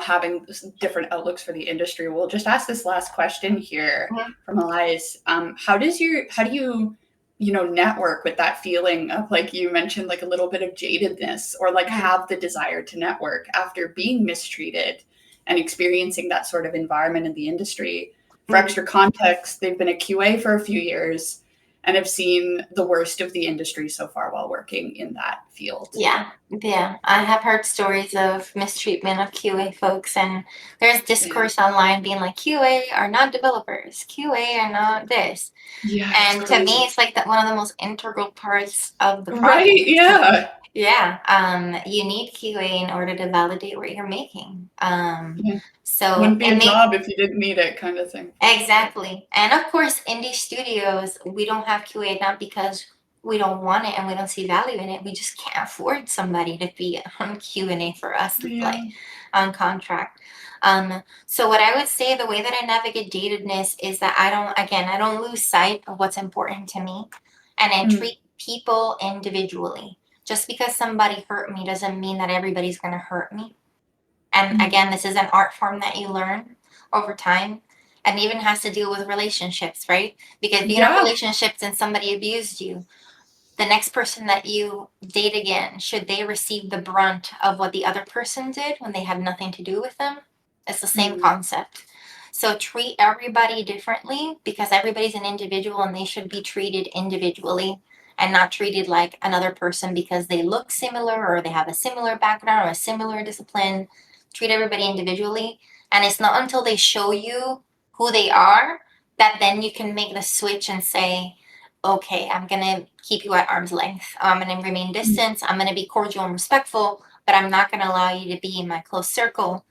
A: having different outlooks for the industry, we'll just ask this last question here
B: Mhm.
A: from Elias. How do you, network with that feeling of like you mentioned, like a little bit of jadedness or like
B: Mhm.
A: have the desire to network after being mistreated and experiencing that sort of environment in the industry? For
B: Mhm.
A: extra context, they've been a QA for a few years and have seen the worst of the industry so far while working in that field.
B: Yeah, yeah. I have heard stories of mistreatment of QA folks, and there's
A: Yeah.
B: discourse online being like, QA are not developers, QA are not this.
A: Yeah, it's
B: And to me,
A: crazy.
B: it's like one of the most integral parts of the
A: Right?
B: project.
A: Yeah.
B: Yeah, you need QA in order to validate what you're making.
A: Yeah.
B: So
A: Wouldn't be
B: it
A: a
B: make
A: job if you didn't need it, kind of thing, for sure.
B: exactly. And of course, indie studios, we don't have QA not because we don't want it and we don't see value in it. We just can't afford somebody to be on Q&A for us, like,
A: Yeah.
B: on contract. So what I would say, the way that I navigate datedness is that I don't lose sight of what's important to me, and I
A: Mm.
B: treat people individually. Just because somebody hurt me doesn't mean that everybody's going to hurt me. And
A: Mm.
B: again, this is an art form that you learn over time, and even has to deal with relationships, right? Because if you're in a
A: Yeah.
B: relationships and somebody abused you, the next person that you date again, should they receive the brunt of what the other person did when they had nothing to do with them? It's the same
A: Mm.
B: concept. So treat everybody differently, because everybody's an individual and they should be treated individually and not treated like another person because they look similar or they have a similar background or a similar discipline. Treat everybody individually. And it's not until they show you who they are that then you can make the switch and say, okay, I'm going to keep you at arm's length. I'm going to remain
A: Mm.
B: distance. I'm going to be cordial and respectful, but I'm not going to allow you to be in my close circle.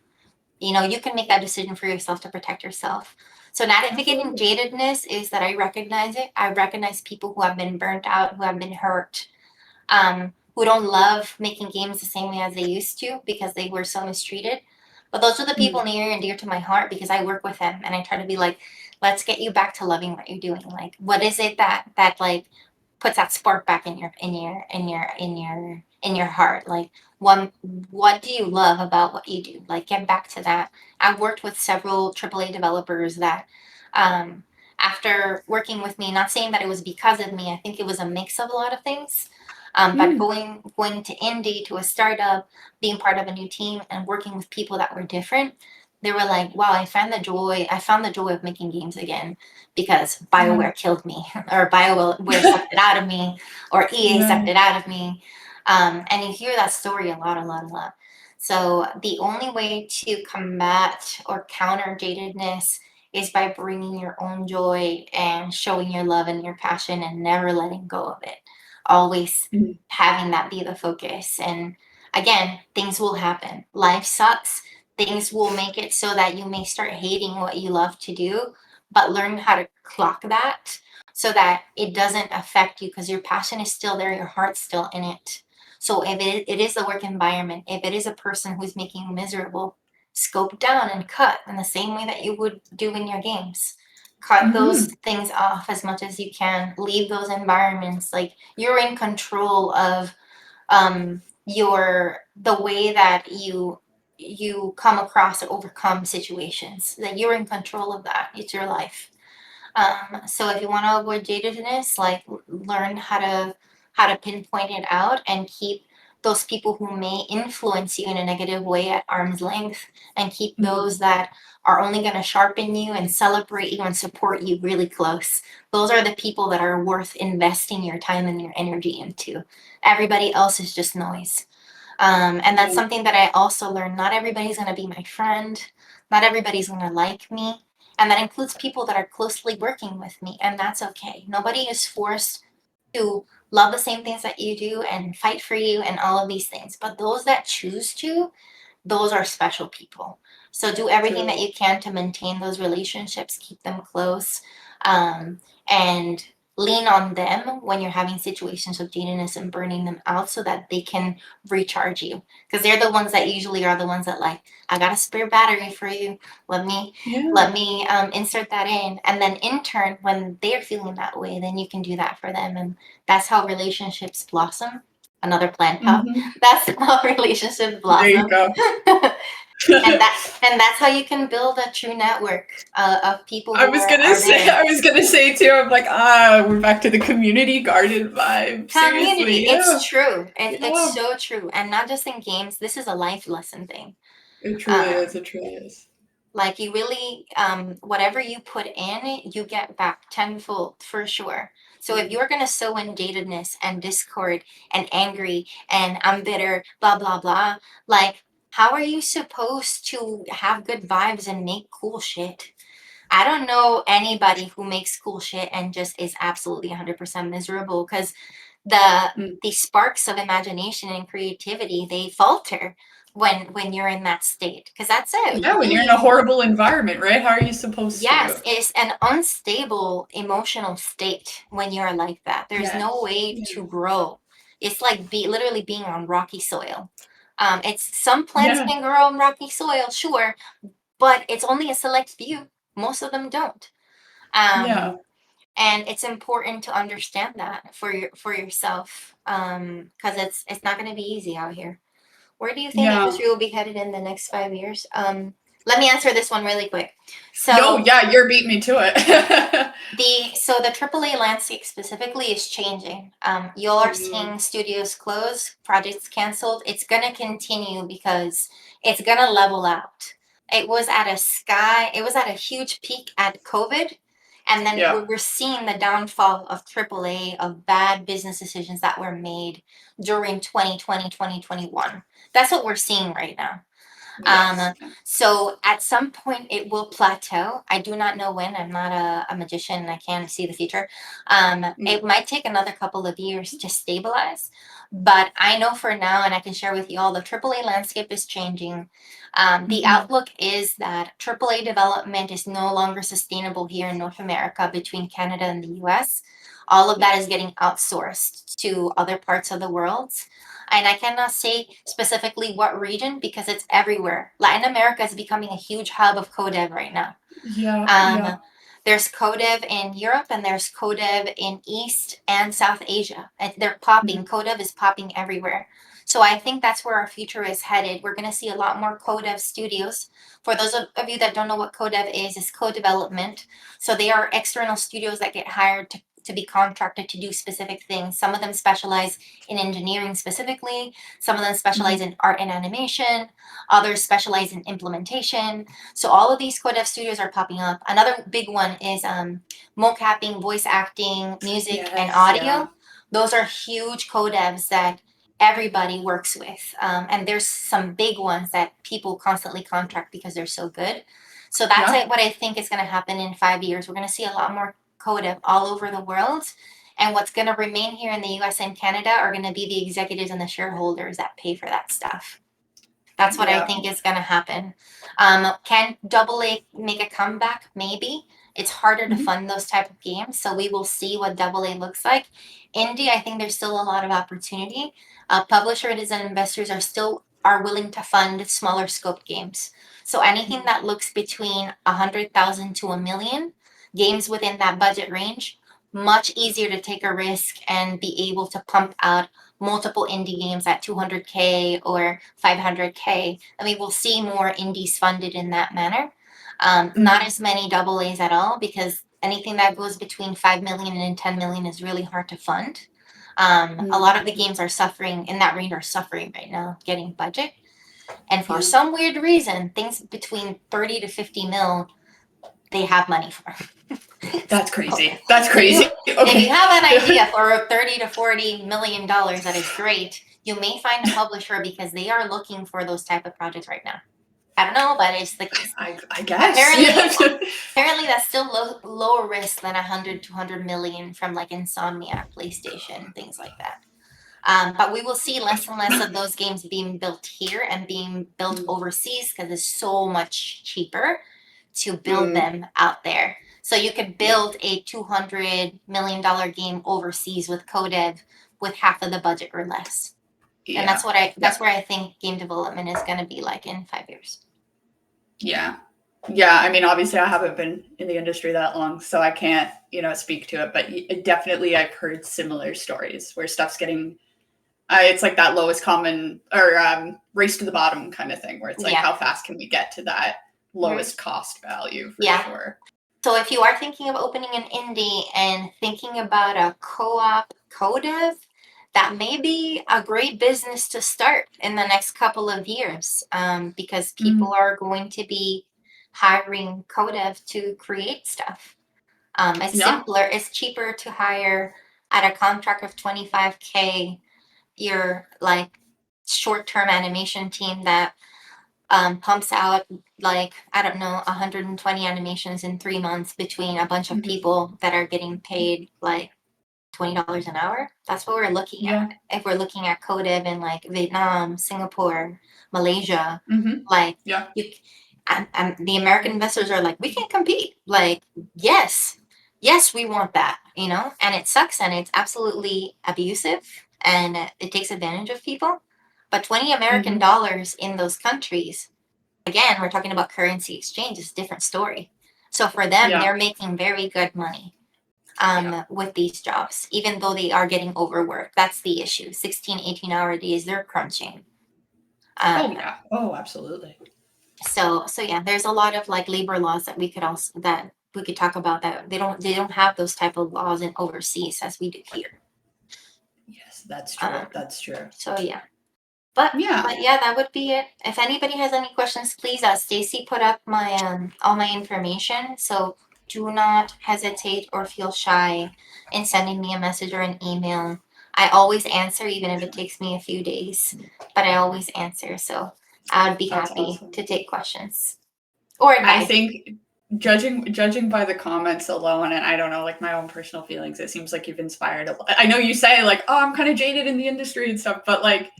B: You can make that decision for yourself to protect yourself. So navigating
A: Absolutely.
B: jadedness is that I recognize it. I recognize people who have been burnt out, who have been hurt, who don't love making games the same way as they used to because they were so mistreated. But those are the
A: Mm.
B: people near and dear to my heart because I work with them and I try to be like, let's get you back to loving what you're doing. Like, what is it that like puts that spark back in your heart? Like, what do you love about what you do? Like, get back to that. I've worked with several AAA developers that, after working with me, not saying that it was because of me, I think it was a mix of a lot of things. But
A: Mm.
B: going to indie, to a startup, being part of a new team and working with people that were different, they were like, wow, I found the joy of making games again because
A: Yeah.
B: BioWare killed me, or BioWare sucked it out of me, or EA sucked
A: Yeah.
B: it out of me. And you hear that story a lot, a lot, a lot. So the only way to combat or counter jadedness is by bringing your own joy and showing your love and your passion and never letting go of it. Always
A: Mm.
B: having that be the focus. And again, things will happen. Life sucks. Things will make it so that you may start hating what you love to do, but learn how to clock that so that it doesn't affect you, because your passion is still there, your heart's still in it. So if it is the work environment, if it is a person who's making you miserable, scope down and cut in the same way that you would do in your games. Cut those
A: Mhm.
B: things off as much as you can. Leave those environments. Like, you're in control of the way that you come across or overcome situations. That you're in control of that. It's your life. So if you want to avoid jadedness, like learn how to pinpoint it out and keep those people who may influence you in a negative way at arm's length, and keep those that are only going to sharpen you and celebrate you and support you really close. Those are the people that are worth investing your time and your energy into. Everybody else is just noise. And that's something that I also learned. Not everybody's going to be my friend. Not everybody's going to like me. And that includes people that are closely working with me. And that's okay. Nobody is forced to love the same things that you do and fight for you and all of these things. But those that choose to, those are special people. So do everything that you can to maintain those relationships, keep them close, and lean on them when you're having situations of jadedness and burning them out so that they can recharge you. Because they're the ones that usually are the ones that like, I got a spare battery for you. Let me insert that in. And then in turn, when they're feeling that way, then you can do that for them. And that's how relationships blossom. Another plant pop. That's how relationships blossom.
A: There you go.
B: and that's how you can build a true network of people.
A: I was gonna say too. I'm like, we're back to the community garden vibe.
B: Community,
A: Seriously,
B: it's true. It's so true, and not just in games. This is a life lesson thing.
A: It truly is. It truly is.
B: Like you really, whatever you put in, you get back tenfold for sure. So if you're gonna sow in jadedness and discord and angry and I'm bitter, blah blah blah, like how are you supposed to have good vibes and make cool shit? I don't know anybody who makes cool shit and just is absolutely 100% miserable, because the sparks of imagination and creativity, they falter when you're in that state, because that's it.
A: Yeah, when you're in a horrible environment, right? How are you supposed to?
B: Yes, it's an unstable emotional state when you're like that. There's no way to grow. It's like literally being on rocky soil. It's some plants can grow on rocky soil, sure, but it's only a select few. Most of them don't. And it's important to understand that for yourself, because it's not going to be easy out here. Where do you think the industry will be headed in the next 5 years? Let me answer this one really quick. So,
A: you're beating me to it.
B: the AAA landscape specifically is changing. Y'all are seeing studios close, projects canceled. It's gonna continue because it's gonna level out. It was at a huge peak at COVID. And then we're seeing the downfall of AAA, of bad business decisions that were made during 2020, 2021. That's what we're seeing right now. So at some point it will plateau. I do not know when. I'm not a magician and I can't see the future. It might take another couple of years to stabilize, but I know for now, and I can share with you all, the AAA landscape is changing. The outlook is that AAA development is no longer sustainable here in North America between Canada and the US. All of that is getting outsourced to other parts of the world. And I cannot say specifically what region because it's everywhere. Latin America is becoming a huge hub of codev right now. There's codev in Europe and there's codev in East and South Asia. They're popping. Codev is popping everywhere. So I think that's where our future is headed. We're going to see a lot more codev studios. For those of you that don't know what codev is, it's co-development. So they are external studios that get hired to be contracted to do specific things. Some of them specialize in engineering specifically. Some of them specialize in art and animation. Others specialize in implementation. So all of these codev studios are popping up. Another big one is mocapping, voice acting, music, and audio. Those are huge codevs that everybody works with. And there's some big ones that people constantly contract because they're so good. So that's what I think is going to happen in 5 years. We're going to see a lot more codev all over the world, and what's going to remain here in the US and Canada are going to be the executives and the shareholders that pay for that stuff. That's what I think is going to happen. Can AA make a comeback? Maybe. It's harder to fund those type of games, so we will see what AA looks like. Indie, I think there's still a lot of opportunity. Publishers and investors are willing to fund smaller scope games. So anything that looks between 100,000 to $1 million, games within that budget range, much easier to take a risk and be able to pump out multiple indie games at 200K or 500K. I mean, we'll see more indies funded in that manner. Not as many AAs at all, because anything that goes between 5 million and 10 million is really hard to fund. A lot of the games are suffering in that range, are suffering right now getting budget. And for some weird reason, things between 30 to 50 mil, they have money for.
A: That's crazy. That's crazy.
B: If you have an idea for $30 to $40 million, that is great. You may find a publisher because they are looking for those type of projects right now. I don't know, but it's the case.
A: I guess.
B: Apparently that's still lower risk than 100 to 200 million from like Insomnia, PlayStation, things like that. But we will see less and less of those games being built here and being built overseas because it's so much cheaper to build them out there. So you could build a $200 million game overseas with codev with half of the budget or less. Yeah. And that's where I think game development is going to be like in 5 years.
A: Yeah. Yeah. I mean, obviously I haven't been in the industry that long, so I can't, speak to it, but definitely I've heard similar stories where stuff's getting, it's like that lowest common or race to the bottom kind of thing where it's like, how fast can we get to that lowest cost value for sure.
B: So if you are thinking of opening an indie and thinking about a co-op codev, that may be a great business to start in the next couple of years, because people are going to be hiring codev to create stuff. It's simpler, it's cheaper to hire at a contract of $25K your like short-term animation team that pumps out like, I don't know, 120 animations in 3 months between a bunch of people that are getting paid like $20 an hour. That's what we're looking at. If we're looking at codev in like Vietnam, Singapore, Malaysia, like and the American investors are like, we can compete. Like, yes, we want that, and it sucks and it's absolutely abusive and it takes advantage of people. But 20 American dollars in those countries, again, we're talking about currency exchange, it's a different story. So for them, they're making very good money with these jobs, even though they are getting overworked. That's the issue. 16, 18-hour days, they're crunching.
A: Oh, absolutely.
B: So yeah, there's a lot of like labor laws that we could talk about that they don't have those type of laws in overseas as we do here.
A: Yes, that's true. That's true.
B: So yeah. But that would be it. If anybody has any questions, please, Stacy put up my all my information. So do not hesitate or feel shy in sending me a message or an email. I always answer, even if it takes me a few days, but I always answer. So I would be happy to take questions or advice.
A: I think judging by the comments alone, and I don't know, like my own personal feelings, it seems like you've inspired a lot. I know you say like, oh, I'm kind of jaded in the industry and stuff, but like,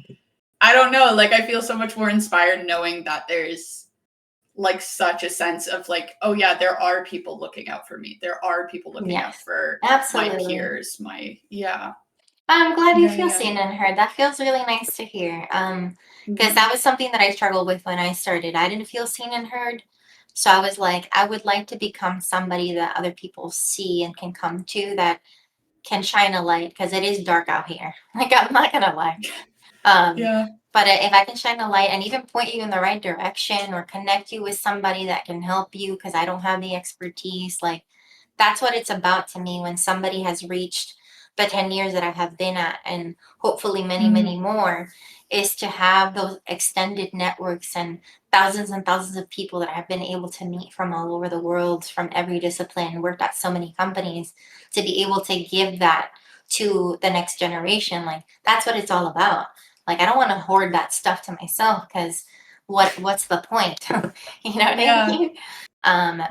A: I don't know, like I feel so much more inspired knowing that there's like such a sense of like, oh yeah, there are people looking out for me. There are people looking out for my peers,
B: I'm glad you feel seen and heard. That feels really nice to hear. Because that was something that I struggled with when I started. I didn't feel seen and heard. So I was like, I would like to become somebody that other people see and can come to, that can shine a light, because it is dark out here. Like, I'm not gonna lie. But if I can shine a light and even point you in the right direction or connect you with somebody that can help you, because I don't have the expertise, like that's what it's about to me when somebody has reached the 10 years that I have been at, and hopefully many, many more, is to have those extended networks and thousands of people that I've been able to meet from all over the world, from every discipline, worked at so many companies, to be able to give that to the next generation. Like, that's what it's all about. Like, I don't want to hoard that stuff to myself, because what's the point? You know what I mean?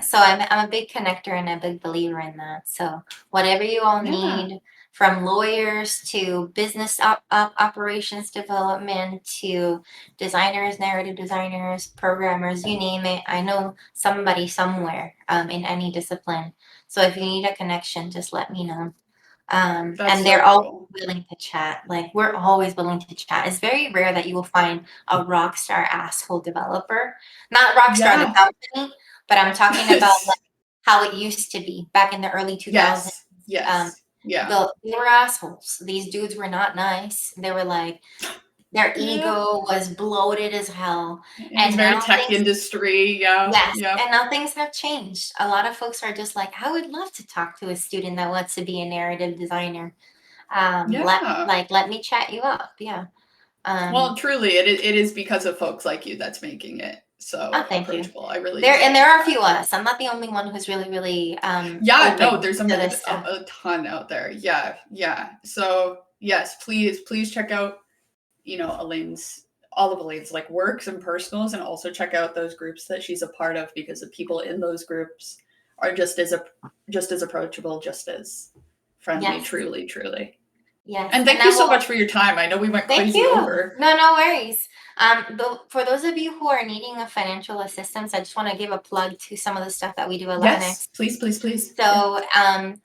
B: So I'm a big connector and a big believer in that. So whatever you all need, from lawyers to business operations development to designers, narrative designers, programmers, you name it, I know somebody somewhere in any discipline. So if you need a connection, just let me know. And they're all willing to chat. Like, we're always willing to chat. It's very rare that you will find a rock star asshole developer. Not rock star the company, but I'm talking about like how it used to be back in the early 2000s. They were assholes. These dudes were not nice. They were like, Their
A: Yeah.
B: ego was bloated as hell.
A: It was
B: And
A: very
B: now
A: tech
B: things,
A: industry. Yeah.
B: yes,
A: Yeah.
B: and now things have changed. A lot of folks are just like, I would love to talk to a student that wants to be a narrative designer.
A: Yeah.
B: Let me chat you up. Yeah.
A: Well, truly, it is because of folks like you that's making it
B: Oh,
A: so
B: thank you.
A: approachable. I really
B: There
A: do
B: and
A: think
B: there are a
A: that.
B: few of us. I'm not the only one who's really, really
A: Yeah, no,
B: open
A: there's
B: to this stuff.
A: a ton out there. Yeah, yeah. So yes, please check out, Elaine's all of Elaine's like works and personals, and also check out those groups that she's a part of, because the people in those groups are just as approachable, just as friendly.
B: Yes,
A: Truly, truly.
B: yes.
A: And
B: And
A: thank you
B: that
A: so
B: will
A: much for your time. I know we went
B: thank
A: crazy
B: you.
A: over.
B: No worries. For those of you who are needing a financial assistance, I just want to give a plug to some of the stuff that we do at
A: Yes,
B: Latinx.
A: please. Yeah.
B: So,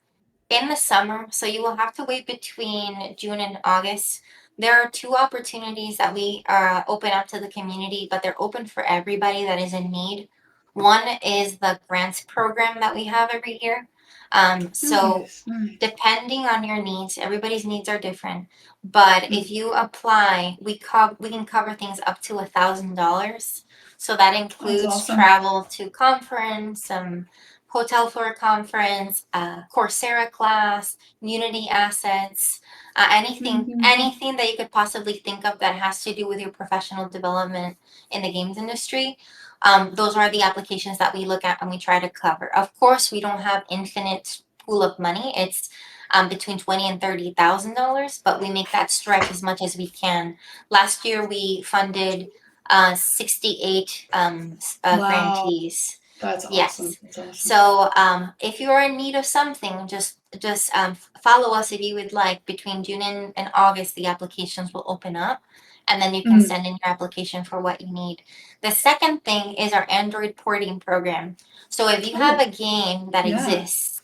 B: in the summer, so you will have to wait between June and August. There are two opportunities that we open up to the community, but they're open for everybody that is in need. One is the grants program that we have every year. So
A: Nice.
B: depending on your needs, everybody's needs are different. But if you apply, we can cover things up to $1,000. So that
A: That's
B: includes
A: awesome.
B: travel to conference, hotel for a conference, Coursera class, Unity assets, anything that you could possibly think of that has to do with your professional development in the games industry. Those are the applications that we look at and we try to cover. Of course, we don't have infinite pool of money. It's between $20,000 and $30,000, but we make that stretch as much as we can. Last year, we funded 68
A: Wow.
B: grantees.
A: That's awesome.
B: Yes.
A: That's awesome.
B: So if you are in need of something, just follow us if you would like. Between June and August, the applications will open up, and then you can send in your application for what you need. The second thing is our Android porting program. So if you have a game that exists,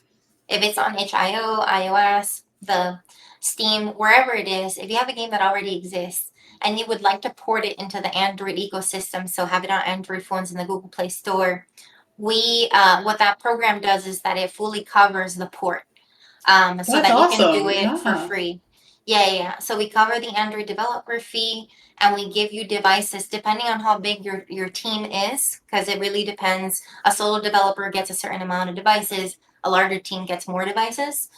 B: if it's on itch.io, iOS, the Steam, wherever it is, if you have a game that already exists and you would like to port it into the Android ecosystem, so have it on Android phones in the Google Play Store, we what that program does is that it fully covers the port, so that you can do it for free. Yeah. So we cover the Android developer fee, and we give you devices depending on how big your team is, because it really depends. A solo developer gets a certain amount of devices. A larger team gets more devices.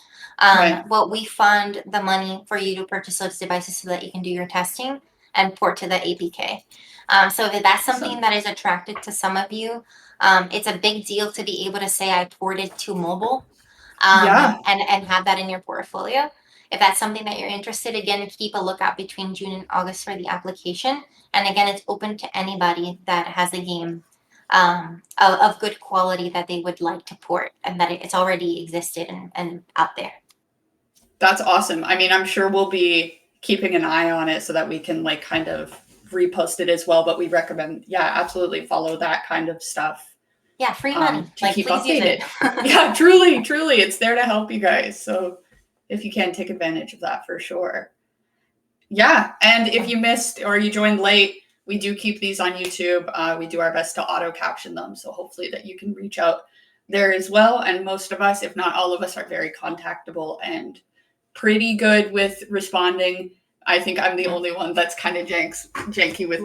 A: Right.
B: But we fund the money for you to purchase those devices so that you can do your testing and port to the APK. So if that's something that is attractive to some of you, it's a big deal to be able to say I ported to mobile, and have that in your portfolio. If that's something that you're interested, again, keep a lookout between June and August for the application. And again, it's open to anybody that has a game of good quality that they would like to port, and that it's already existed and out there.
A: That's awesome. I mean, I'm sure we'll be keeping an eye on it so that we can like kind of repost it as well. But we recommend, absolutely follow that kind of stuff.
B: Yeah, free money.
A: To keep
B: please use
A: updated.
B: it.
A: Yeah, truly. It's there to help you guys. So if you can, take advantage of that for sure. Yeah. And if you missed or you joined late, we do keep these on YouTube. We do our best to auto caption them. So hopefully that you can reach out there as well. And most of us, if not all of us, are very contactable and pretty good with responding. I think I'm the only one that's kind of janky with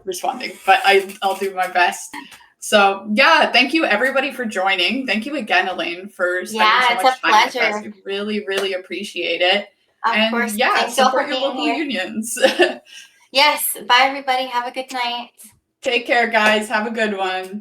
A: responding, but I'll do my best. So thank you everybody for joining. Thank you again, Elaine, for spending so much time with us. We really appreciate it.
B: Of course.
A: Support your local unions.
B: Yes. Bye everybody. Have a good night.
A: Take care, guys. Have a good one.